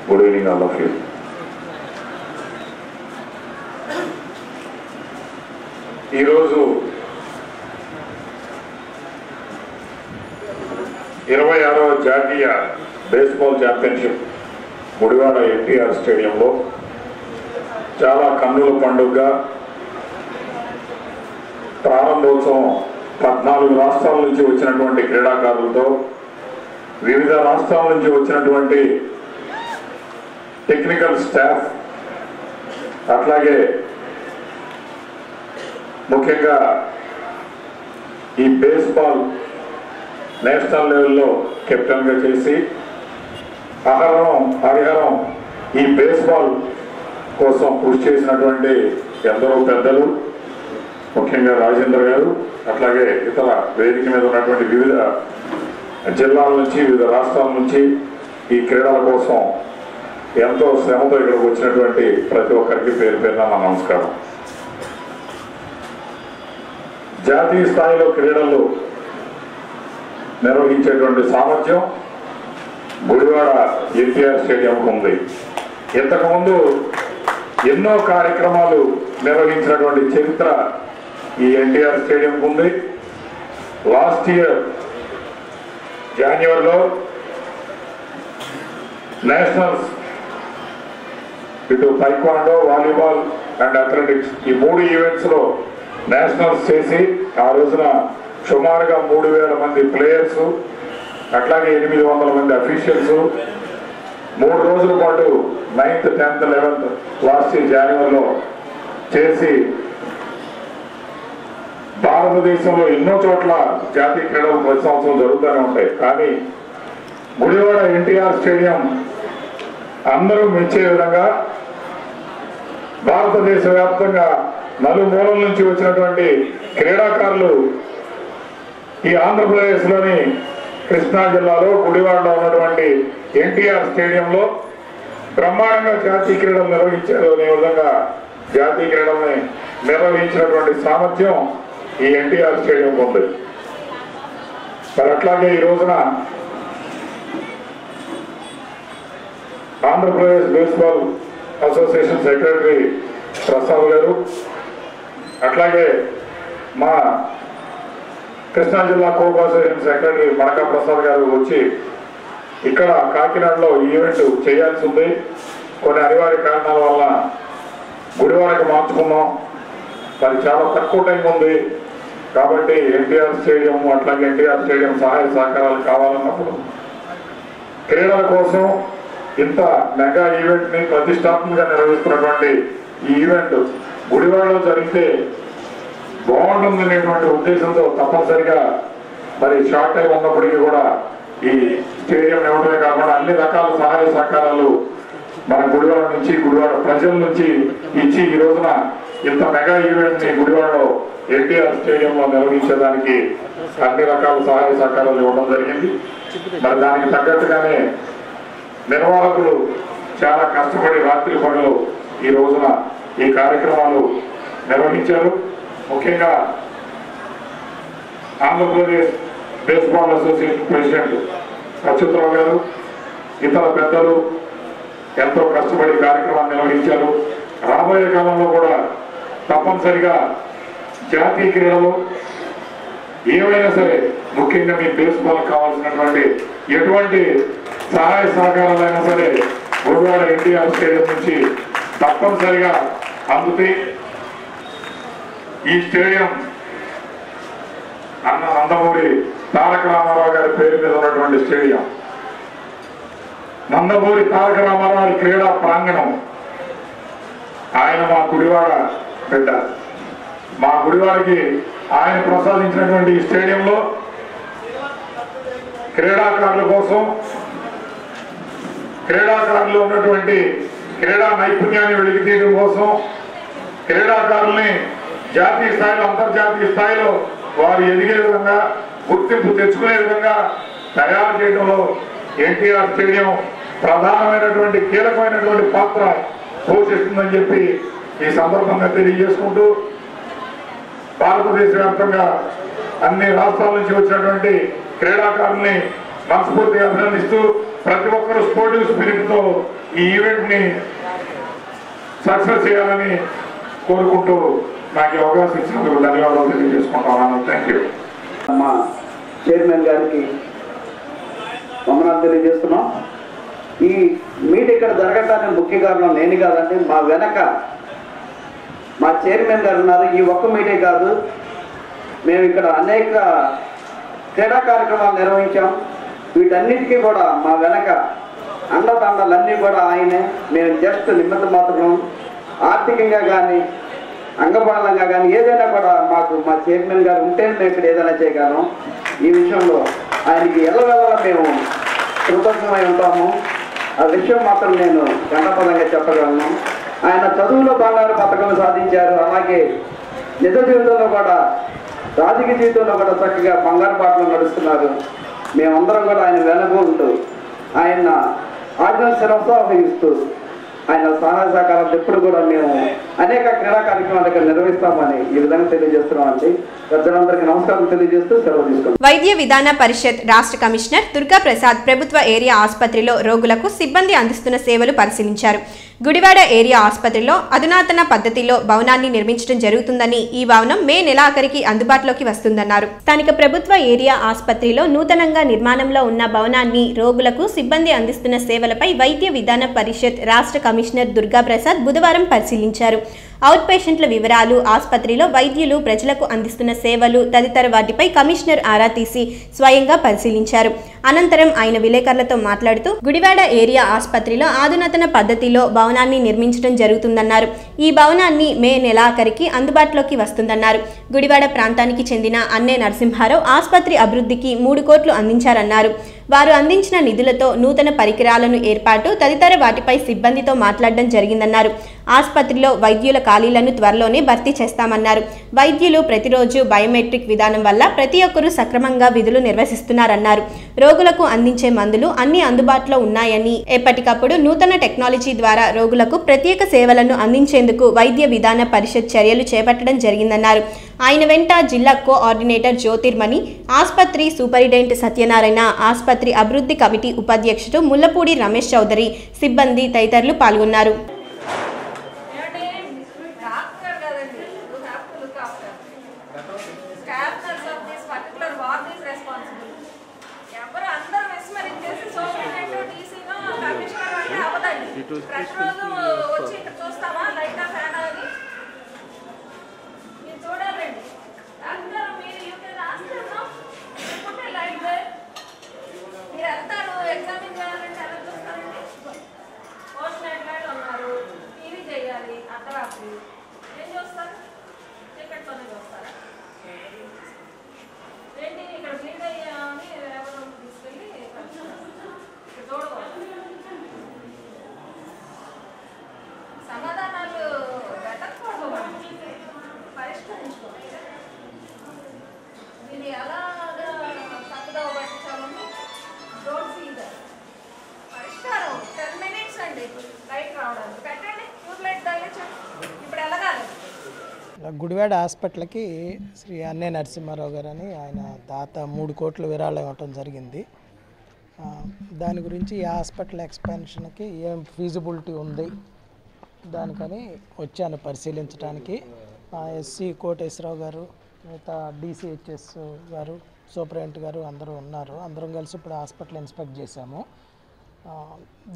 Good evening, all of you. ఈ రోజు 26వ జాతీయ బేస్బాల్ ఛాంపియన్షిప్ గుడివాడ ఎన్టీఆర్ స్టేడియంలో చాలా కన్నుల పండుగగా ప్రారంభోత్సవం 14 రాష్ట్రాల నుంచి వచ్చినటువంటి క్రీడాకారులతో, వివిధ రాష్ట్రాల నుంచి వచ్చినటువంటి టెక్నికల్ స్టాఫ్, అట్లాగే ముఖ్యంగా ఈ బేస్బాల్ నేషనల్ లెవెల్లో కెప్టెన్గా చేసి హరిహరం ఈ బేస్బాల్ కోసం కృషి చేసినటువంటి ఎందరో పెద్దలు, ముఖ్యంగా రాజేంద్ర గారు, అట్లాగే ఇతర వేదిక మీద ఉన్నటువంటి వివిధ జిల్లాల నుంచి, వివిధ రాష్ట్రాల నుంచి ఈ క్రీడల కోసం ఎంతో శ్రమతో ఇక్కడికి వచ్చినటువంటి ప్రతి ఒక్కరికి పేరు పేరున నా నమస్కారం. జాతీయ స్థాయిలో క్రీడలు నిర్వహించేటువంటి సామర్థ్యం గుడివాడ ఎన్టీఆర్ స్టేడియంకు ఉంది. ఇంతకుముందు ఎన్నో కార్యక్రమాలు నిర్వహించినటువంటి చరిత్ర ఈ ఎన్టీఆర్ స్టేడియంకు ఉంది. లాస్ట్ ఇయర్ జనవరిలో నేషనల్స్ ఇటు టైక్వాండో, వాలీబాల్ అండ్ అథ్లెటిక్స్ ఈ 3 ఈవెంట్స్లో నేషనల్స్ చేసి ఆ రోజున సుమారుగా 3000 మంది ప్లేయర్స్, అట్లాగే 800 మంది అఫీషియల్స్ 3 రోజుల పాటు 9th, 10th, 11th last year జనవరిలో చేసి భారతదేశంలో ఎన్నో చోట్ల జాతీయ క్రీడలు ప్రతి సంవత్సరం జరుగుతూనే ఉంటాయి. కానీ గుడివాడ ఎన్టీఆర్ స్టేడియం అందరూ మెచ్చే విధంగా భారతదేశ వ్యాప్తంగా నలుమూలల నుంచి వచ్చినటువంటి క్రీడాకారులు ఈ ఆంధ్రప్రదేశ్లోని కృష్ణా జిల్లాలో గుడివాడలో ఉన్నటువంటి ఎన్టీఆర్ స్టేడియంలో బ్రహ్మాండంగా జాతీయ క్రీడలు నిర్వహించారు. అనే విధంగా జాతీయ క్రీడల్ని నిర్వహించినటువంటి సామర్థ్యం ఈ ఎన్టీఆర్ స్టేడియం ఉంది. మరి అట్లాగే ఈ రోజున Andhra Pradesh baseball association secretary Prasad గారు, అట్లాగే మా కృష్ణా జిల్లా కోప్ అసోసియేషన్ సెక్రటరీ మడకా ప్రసాద్ గారు వచ్చి ఇక్కడ కాకినాడలో ఈవెంట్ చేయాల్సి ఉంది. కొన్ని అనివార్య కారణాల వల్ల గుడివాడకి మార్చుకున్నాం. మరి చాలా తక్కువ టైం ఉంది కాబట్టి ఎన్టీఆర్ స్టేడియం అట్లాగే ఎన్టీఆర్ స్టేడియం సహాయ సహకారాలు కావాలన్నప్పుడు క్రీడల కోసం ఇంత మెగా ఈవెంట్ని ప్రతిష్టాత్మకంగా నిర్వహిస్తున్నటువంటి ఈ ఈవెంట్ గుడివాడలో జరిగితే బాగుంటుందనేటువంటి ఉద్దేశంతో తప్పనిసరిగా మరి షార్ట్ టైం ఉన్నప్పటికీ కూడా ఈ స్టేడియం ఇవ్వడమే కాకుండా అన్ని రకాల సహాయ సహకారాలు మన గుడివాడ నుంచి గుడివాడ ప్రజల నుంచి ఇచ్చి ఈ రోజున ఇంత మెగా ఈవెంట్ ని గుడివాడలో ఎన్టీఆర్ స్టేడియంలో నిర్వహించడానికి అన్ని రకాల సహాయ సహకారాలు ఇవ్వడం జరిగింది. మరి దానికి తగ్గట్టుగానే నిర్వాహకులు చాలా కష్టపడి రాత్రి పనులు ఈ రోజున ఈ కార్యక్రమాలు నిర్వహించారు. ముఖ్యంగా Andhra Pradesh baseball association president Achyuta Rao గారు, ఇతర పెద్దలు ఎంతో కష్టపడి కార్యక్రమాన్ని నిర్వహించారు. రాబోయే కాలంలో కూడా తప్పనిసరిగా జాతీయ క్రీడలు ఏవైనా సరే, ముఖ్యంగా మీ బేస్బాల్ కావాల్సినటువంటి ఎటువంటి సహాయ సహకారాలైనా సరే గుడివాడ ఎన్టీఆర్ స్టేడియం నుంచి తప్పనిసరిగా అందుతాయి. ఈ స్టేడియం నందమూరి తారక రామారావు గారి పేరు మీద ఉన్నటువంటి స్టేడియం. నందమూరి తారక రామారావు క్రీడా ప్రాంగణం. ఆయన మా గుడివాడ బిడ్డ. మా గుడివాడకి ఆయన ప్రసాదించినటువంటి ఈ స్టేడియంలో క్రీడాకారుల కోసం, క్రీడాకారులు ఉన్నటువంటి క్రీడా నైపుణ్యాన్ని వెలికితీయడం కోసం, క్రీడాకారుల్ని జాతీయ స్థాయిలో అంతర్జాతీయ స్థాయిలో వారు ఎదిగే విధంగా, గుర్తింపు తెచ్చుకునే విధంగా తయారు చేయడంలో ఎన్టీఆర్ స్టేడియం ప్రధానమైనటువంటి కీలకమైనటువంటి పాత్ర పోషిస్తుందని చెప్పి ఈ సందర్భంగా తెలియజేసుకుంటూ, భారతదేశ వ్యాప్తంగా అన్ని రాష్ట్రాల నుంచి వచ్చినటువంటి క్రీడాకారుల్ని మనస్ఫూర్తిగా అభినందిస్తూ ప్రతి ఒక్కరూ స్పోర్టివ్ స్పిరిట్ తో ఈ ఈవెంట్ ని సక్సెస్ చేయాలని కోరుకుంటూ నాకు అవకాశం ఇచ్చినందుకు ధన్యవాదాలు తెలియజేసుకుంటాను. Thank you. మా చైర్మన్ గారికి వందనాలు తెలియజేస్తున్నాం. ఈ మీట్ ఇక్కడ జరగటానికి ముఖ్య కారణం నేను కాదండి, మా వెనక మా చైర్మన్ గారు ఉన్నారు. ఈ ఒక్క మీటే కాదు, మేము ఇక్కడ అనేక క్రీడా కార్యక్రమాలు నిర్వహించాం. వీటన్నిటికీ కూడా మా వెనక అండదండలన్నీ కూడా ఆయనే. మేము జస్ట్ నిమిత్త మాత్రం ఆర్థికంగా కానీ అంగబలంగా కానీ ఏదైనా కూడా మాకు మా చైర్మన్ గారు ఉంటేనే మేము ఇక్కడ ఏదైనా చేయగలం. ఈ విషయంలో ఆయనకి ఎల్లవెల్లలా మేము కృతజ్ఞమై ఉంటాము. ఆ విషయం మాత్రం నేను గంటపదంగా చెప్పగలను. ఆయన చదువులో బంగారు పథకం సాధించారు. అలాగే నిజ జీవితంలో కూడా, రాజకీయ జీవితంలో కూడా చక్కగా బంగారు బాటలో నడుస్తున్నారు. మేమందరం కూడా ఆయన వెనక ఉంటూ ఆయన ఆజ్ఞ శిరస్సు ఆయన సహాయ సహకారాలు ఎప్పుడు కూడా మేము అనేక క్రీడా కార్యక్రమాలు ఇక్కడ నిర్వహిస్తామని ఈ విధంగా తెలియజేస్తున్నామండి. ప్రజలందరికీ నమస్కారం తెలియజేస్తూ సెలవు తీసుకుంటాం. వైద్య విధాన పరిషత్ రాష్ట్ర కమిషనర్ దుర్గా ప్రసాద్ ప్రభుత్వ ఏరియా ఆసుపత్రిలో రోగులకు సిబ్బంది అందిస్తున్న సేవలు పరిశీలించారు. గుడివాడ ఏరియా ఆసుపత్రిలో అధునాతన పద్ధతిలో భవనాన్ని నిర్మించడం జరుగుతుందని, ఈ భవనం మే నెలాఖరికి అందుబాటులోకి వస్తుందన్నారు. స్థానిక ప్రభుత్వ ఏరియా ఆసుపత్రిలో నూతనంగా నిర్మాణంలో ఉన్న భవనాన్ని రోగులకు సిబ్బంది అందిస్తున్న సేవలపై వైద్య విధాన పరిషత్ రాష్ట్ర కమిషనర్ దుర్గా ప్రసాద్ బుధవారం పరిశీలించారు. అవుట్ పేషెంట్ల వివరాలు, ఆసుపత్రిలో వైద్యులు ప్రజలకు అందిస్తున్న సేవలు తదితర వాటిపై కమిషనర్ ఆరా తీసి స్వయంగా పరిశీలించారు. అనంతరం ఆయన విలేకరులతో మాట్లాడుతూ గుడివాడ ఏరియా ఆసుపత్రిలో అధునాతన పద్ధతిలో భవనాన్ని నిర్మించడం జరుగుతుందన్నారు. ఈ భవనాన్ని మే నెలాఖరికి అందుబాటులోకి వస్తుందన్నారు. గుడివాడ ప్రాంతానికి చెందిన అన్నే నరసింహారావు ఆసుపత్రి అభివృద్ధికి 3 కోట్లు అందించారన్నారు. వారు అందించిన నిధులతో నూతన పరికరాలను ఏర్పాటు తదితర వాటిపై సిబ్బందితో మాట్లాడడం జరిగిందన్నారు. ఆసుపత్రిలో వైద్యుల ఖాళీలను త్వరలోనే భర్తీ చేస్తామన్నారు. వైద్యులు ప్రతిరోజు బయోమెట్రిక్ విధానం వల్ల ప్రతి ఒక్కరూ సక్రమంగా విధులు నిర్వహిస్తున్నారన్నారు. రోగులకు అందించే మందులు అన్ని అందుబాటులో ఉన్నాయని, ఎప్పటికప్పుడు నూతన టెక్నాలజీ ద్వారా రోగులకు ప్రత్యేక సేవలను అందించేందుకు వైద్య విధాన పరిషత్ చర్యలు చేపట్టడం జరిగిందన్నారు. ఆయన వెంట జిల్లా కోఆర్డినేటర్ జ్యోతిర్మణి, ఆసుపత్రి సూపరింటెండెంట్ సత్యనారాయణ, ఆసుపత్రి అభివృద్ధి కమిటీ ఉపాధ్యక్షుడు ముల్లపూడి రమేష్ చౌదరి, సిబ్బంది తదితరులు పాల్గొన్నారు. ప్రతిరోజు వచ్చి ఇక్కడ చూస్తావా లైట్ ఫ్యాన్ అని మీరు చూడాలండి. అందరూ మీరు యూకే రాస్తాను లైట్ మీరు వెళ్తారు ఎగ్జామిన్ చేయాలంటే ఎలా చూస్తారండి? పోస్ట్ మ్యాట్ ఉన్నారు, టీవీ చేయాలి, అర్ధరాత్రి ఏం చూస్తారు? టికెట్తోనే చూస్తారా ఏంటి? ఇక్కడ బ్లీడ్ అయ్యామని ఎవరు తీసుకెళ్ళి ఇక్కడ చూడకూడదు. సమాధానాలు వెతకూడదు, పరిష్కరించుకోవాలి. దీన్ని ఎలా తప్పుదవ పట్టించాలని డోంట్ సీ దట్. పరిష్కారం 10 minutes అండి లైట్ రావడానికి. పెట్టండి ట్యూబ్ లైట్ తగిలించండి. ఇప్పుడు ఎలాగాలి? గుడివాడ హాస్పిటల్కి శ్రీ అన్నే నరసింహారావు గారు అని ఆయన దాత 3 కోట్ల విరాళం ఇవ్వటం జరిగింది. దాని గురించి ఈ హాస్పిటల్ ఎక్స్పాన్షన్కి ఏం ఫీజిబిలిటీ ఉంది దానికని వచ్చాను పరిశీలించడానికి. ఎస్సీ కోటేశ్వరరావు గారు, మిగతా డిసిహెచ్ఎస్ గారు, సూపరింటెండెంట్ గారు అందరూ ఉన్నారు. అందరం కలిసి ఇప్పుడు హాస్పిటల్ ఇన్స్పెక్ట్ చేశాము.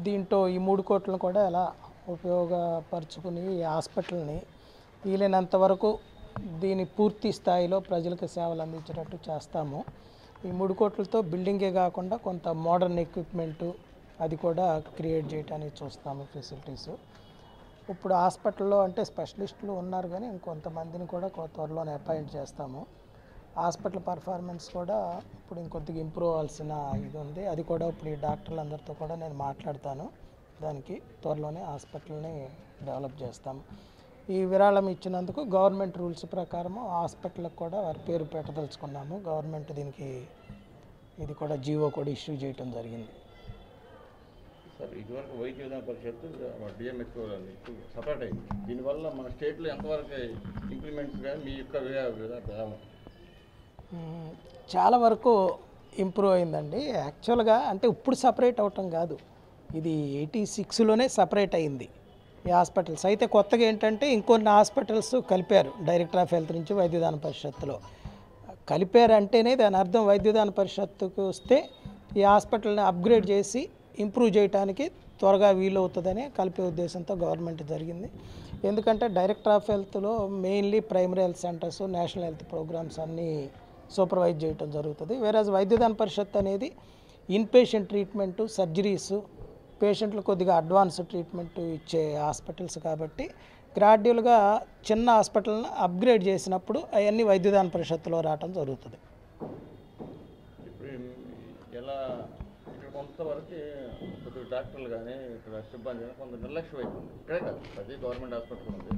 దీంట్లో ఈ 3 కోట్లను కూడా ఎలా ఉపయోగపరుచుకుని ఈ హాస్పిటల్ని వీలైనంత వరకు దీని పూర్తి స్థాయిలో ప్రజలకు సేవలు అందించేటట్టు చేస్తాము. ఈ 3 కోట్లతో బిల్డింగే కాకుండా కొంత మోడర్న్ ఎక్విప్మెంటు అది కూడా క్రియేట్ చేయడానికి చూస్తాము ఫెసిలిటీసు. ఇప్పుడు హాస్పిటల్లో అంటే స్పెషలిస్టులు ఉన్నారు కానీ ఇంకొంతమందిని కూడా త్వరలోనే అపాయింట్ చేస్తాము. హాస్పిటల్ పర్ఫార్మెన్స్ కూడా ఇప్పుడు ఇంకొద్దిగా ఇంప్రూవ్ అవ్వాల్సిన ఇది ఉంది. అది కూడా ఇప్పుడు ఈ డాక్టర్లందరితో కూడా నేను మాట్లాడతాను. దానికి త్వరలోనే హాస్పిటల్ని డెవలప్ చేస్తాము. ఈ విరాళం ఇచ్చినందుకు గవర్నమెంట్ రూల్స్ ప్రకారం హాస్పిటల్కి కూడా వారి పేరు పెట్టదలుచుకున్నాము. గవర్నమెంట్ దీనికి ఇది కూడా జీవో కూడా ఇష్యూ చేయడం జరిగింది. సార్ ఇదివరకు వైద్య విధాన పరిషత్తు డిఎంహెచ్ఓ సపరేట్ అయింది. దీనివల్ల మన స్టేట్లో ఎంతవరకు ఇంప్లిమెంట్స్ కానీ మీ యొక్క విధానం చాలా వరకు ఇంప్రూవ్ అయిందండి. యాక్చువల్గా అంటే ఇప్పుడు సపరేట్ అవటం కాదు, ఇది 86లోనే సపరేట్ అయింది ఈ హాస్పిటల్స్. అయితే కొత్తగా ఏంటంటే ఇంకొన్ని హాస్పిటల్స్ కలిపారు డైరెక్టర్ ఆఫ్ హెల్త్ నుంచి వైద్య విధాన పరిషత్తులో. కలిపారంటేనే దాని అర్థం వైద్య విధాన పరిషత్తుకు వస్తే ఈ హాస్పిటల్ని అప్గ్రేడ్ చేసి ఇంప్రూవ్ చేయడానికి త్వరగా వీలవుతుందని కలిపే ఉద్దేశంతో గవర్నమెంట్ జరిగింది. ఎందుకంటే డైరెక్టర్ ఆఫ్ హెల్త్లో mainly primary health centres, national health programmes అన్నీ సూపర్వైజ్ చేయడం జరుగుతుంది. వేరేజ్ వైద్యదాన పరిషత్ అనేది ఇన్పేషెంట్ ట్రీట్మెంటు, సర్జరీసు, పేషెంట్లు కొద్దిగా అడ్వాన్స్ ట్రీట్మెంట్ ఇచ్చే హాస్పిటల్స్ కాబట్టి గ్రాడ్యువల్గా చిన్న హాస్పిటల్ని అప్గ్రేడ్ చేసినప్పుడు అవన్నీ వైద్యదాన పరిషత్తులో రావడం జరుగుతుంది. ఇప్పుడు ఎలా ఇక్కడ కొంతవరకు కొద్దిగా డాక్టర్లు కానీ ఇక్కడ సిబ్బంది కానీ కొంత నిర్లక్ష్యం అయిపోయింది. ఇక్కడే కాదు ప్రతి గవర్నమెంట్ హాస్పిటల్ ఉంది.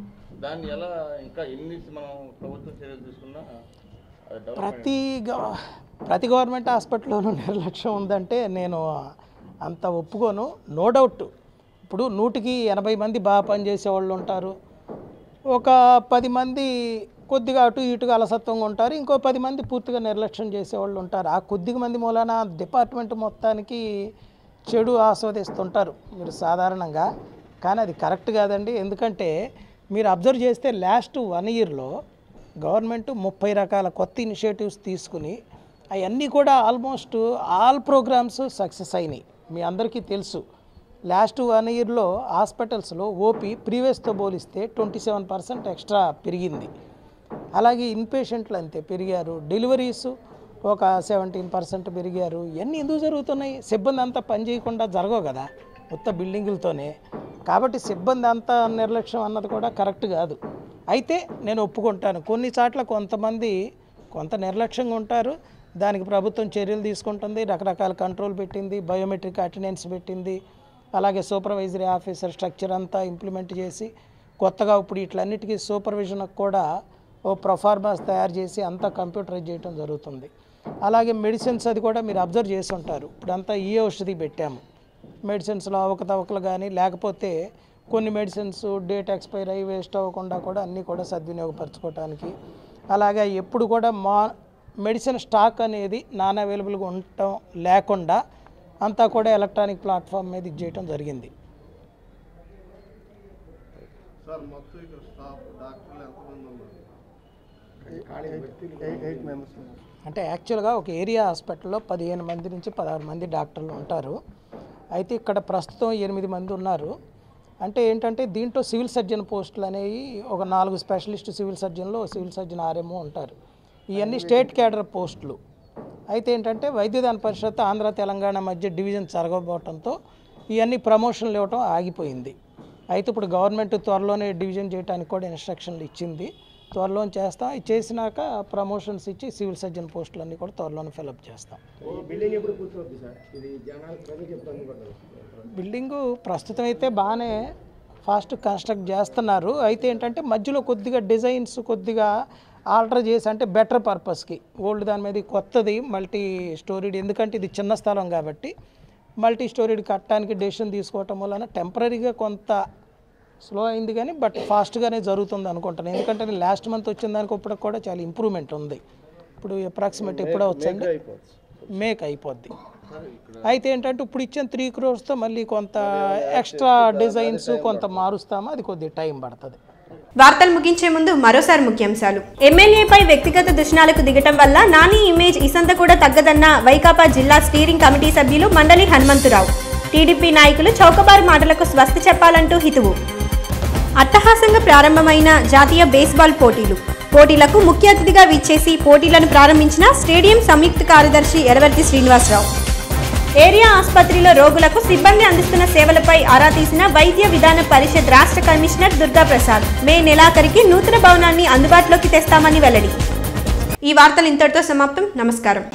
దాన్ని ఎలా ఇంకా ఎన్ని మనం ప్రభుత్వం చర్యలు తీసుకున్నా ప్రతి గవర్నమెంట్ హాస్పిటల్లోనూ నిర్లక్ష్యం ఉందంటే నేను అంత ఒప్పుకోను. నో డౌట్ ఇప్పుడు 100కి 80 మంది బాగా పనిచేసే వాళ్ళు ఉంటారు, ఒక 10 మంది కొద్దిగా అటు ఇటుగా అలసత్వంగా ఉంటారు, ఇంకో 10 మంది పూర్తిగా నిర్లక్ష్యం చేసేవాళ్ళు ఉంటారు. ఆ కొద్దిగా మంది మూలాన డిపార్ట్మెంట్ మొత్తానికి చెడు ఆస్వాదిస్తుంటారు మీరు సాధారణంగా. కానీ అది కరెక్ట్ కాదండి. ఎందుకంటే మీరు అబ్జర్వ్ చేస్తే లాస్ట్ 1 ఇయర్లో గవర్నమెంట్ 30 రకాల కొత్త ఇనిషియేటివ్స్ తీసుకుని అవన్నీ కూడా ఆల్మోస్ట్ ఆల్ ప్రోగ్రామ్స్ సక్సెస్ అయినాయి. మీ అందరికీ తెలుసు లాస్ట్ 1 ఇయర్లో హాస్పిటల్స్లో ఓపీ ప్రీవియస్తో పోలిస్తే 27% ఎక్స్ట్రా పెరిగింది. అలాగే ఇన్పేషెంట్లు అంతే పెరిగారు, డెలివరీస్ ఒక 17% పెరిగారు. ఇవన్నీ ఎందుకు జరుగుతున్నాయి? సిబ్బంది అంతా పని చేయకుండా జరగవు కదా మొత్తం బిల్డింగులతోనే. కాబట్టి సిబ్బంది అంతా నిర్లక్ష్యం అన్నది కూడా కరెక్ట్ కాదు. అయితే నేను ఒప్పుకుంటాను కొన్ని చోట్ల కొంతమంది కొంత నిర్లక్ష్యంగా ఉంటారు. దానికి ప్రభుత్వం చర్యలు తీసుకుంటుంది, రకరకాల కంట్రోల్ పెట్టింది, బయోమెట్రిక్ అటెండెన్స్ పెట్టింది, అలాగే సూపర్వైజరీ ఆఫీసర్ స్ట్రక్చర్ అంతా ఇంప్లిమెంట్ చేసి కొత్తగా ఇప్పుడు ఇట్లన్నిటికీ సూపర్విజన్కి కూడా ఓ ప్రొఫార్మాస్ తయారు చేసి అంతా కంప్యూటరైజ్ చేయడం జరుగుతుంది. అలాగే మెడిసిన్స్ అది కూడా మీరు అబ్జర్వ్ చేసి ఉంటారు. ఇప్పుడంతా ఈ ఔషధి పెట్టాము, మెడిసిన్స్లో అవకతవకలు కానీ లేకపోతే కొన్ని మెడిసిన్స్ డేట్ ఎక్స్పైర్ అయ్యి వేస్ట్ అవ్వకుండా కూడా అన్నీ కూడా సద్వినియోగపరచుకోవడానికి. అలాగే ఎప్పుడు కూడా మెడిసిన్ స్టాక్ అనేది నాన్ అవైలబుల్గా ఉండటం లేకుండా అంతా కూడా ఎలక్ట్రానిక్ ప్లాట్ఫామ్ మీద ఇది చేయడం జరిగింది. అంటే యాక్చువల్గా ఒక ఏరియా హాస్పిటల్లో 15 మంది నుంచి 16 మంది డాక్టర్లు ఉంటారు. అయితే ఇక్కడ ప్రస్తుతం 8 మంది ఉన్నారు. అంటే ఏంటంటే దీంట్లో సివిల్ సర్జన్ పోస్టులు అనేవి ఒక 4 స్పెషలిస్ట్ సివిల్ సర్జన్లు, సివిల్ సర్జన్ ఆర్ఎంఓ ఉంటారు. ఇవన్నీ స్టేట్ క్యాడర్ పోస్టులు. అయితే ఏంటంటే వైద్యదాన పరిషత్ ఆంధ్ర తెలంగాణ మధ్య డివిజన్ జరగబోవడంతో ఇవన్నీ ప్రమోషన్లు ఇవ్వటం ఆగిపోయింది. అయితే ఇప్పుడు గవర్నమెంట్ త్వరలోనే డివిజన్ చేయడానికి కూడా ఇన్స్ట్రక్షన్లు ఇచ్చింది. త్వరలో చేస్తాం. ఇది చేసినాక ప్రమోషన్స్ ఇచ్చి సివిల్ సర్జన్ పోస్టులన్నీ కూడా త్వరలోనే ఫిలప్ చేస్తాం. బిల్డింగు ప్రస్తుతం అయితే బాగానే ఫాస్ట్ కన్స్ట్రక్ట్ చేస్తున్నారు. అయితే ఏంటంటే మధ్యలో కొద్దిగా డిజైన్స్ కొద్దిగా ఆల్టర్ చేసి అంటే బెటర్ పర్పస్కి ఓల్డ్ దాని మీద కొత్తది మల్టీ స్టోరీడ్, ఎందుకంటే ఇది చిన్న స్థలం కాబట్టి మల్టీ స్టోరీడ్ కట్టడానికి డెసిషన్ తీసుకోవటం వలన టెంపరీగా కొంత స్లో అయింది కానీ బట్ ఫాస్ట్గానే జరుగుతుంది అనుకుంటాను. ఎందుకంటే నేను లాస్ట్ మంత్ వచ్చిన దానికి ఇప్పుడు కూడా చాలా ఇంప్రూవ్మెంట్ ఉంది. ఇప్పుడు అప్రాక్సిమేట్ ఎప్పుడో వచ్చండి మేక్ అయిపోద్ది. అయితే ఏంటంటే ఇప్పుడు ఇచ్చిన 3 crores మళ్ళీ కొంత ఎక్స్ట్రా డిజైన్స్ కొంత మారుస్తాము, అది కొద్దిగా టైం పడుతుంది. వార్తలు ముగించే ముందు మరోసారి ముఖ్యాంశాలు. ఎమ్మెల్యేపై వ్యక్తిగత దుష్ణాలకు దిగటం వల్ల నాని ఇమేజ్ ఇసంత కూడా తగ్గదన్న వైకాపా జిల్లా స్టీరింగ్ కమిటీ సభ్యులు మండలి హనుమంతురావు. టీడీపీ నాయకులు చౌకబారు మాటలకు స్వస్తి చెప్పాలంటూ హితువు. అట్టహాసంగా ప్రారంభమైన జాతీయ బేస్బాల్ పోటీలకు ముఖ్య అతిథిగా విచ్చేసి పోటీలను ప్రారంభించిన స్టేడియం సంయుక్త కార్యదర్శి ఎరవర్తి శ్రీనివాసరావు. ఏరియా ఆసుపత్రిలో రోగులకు సిబ్బంది అందిస్తున్న సేవలపై ఆరా తీసిన వైద్య విధాన పరిషత్ రాష్ట్ర కమిషనర్ దుర్గాప్రసాద్. మే నెలాఖరికి నూతన భవనాన్ని అందుబాటులోకి తెస్తామని వెల్లడి. ఈ వార్తలు ఇంతటితో సమాప్తం. నమస్కారం.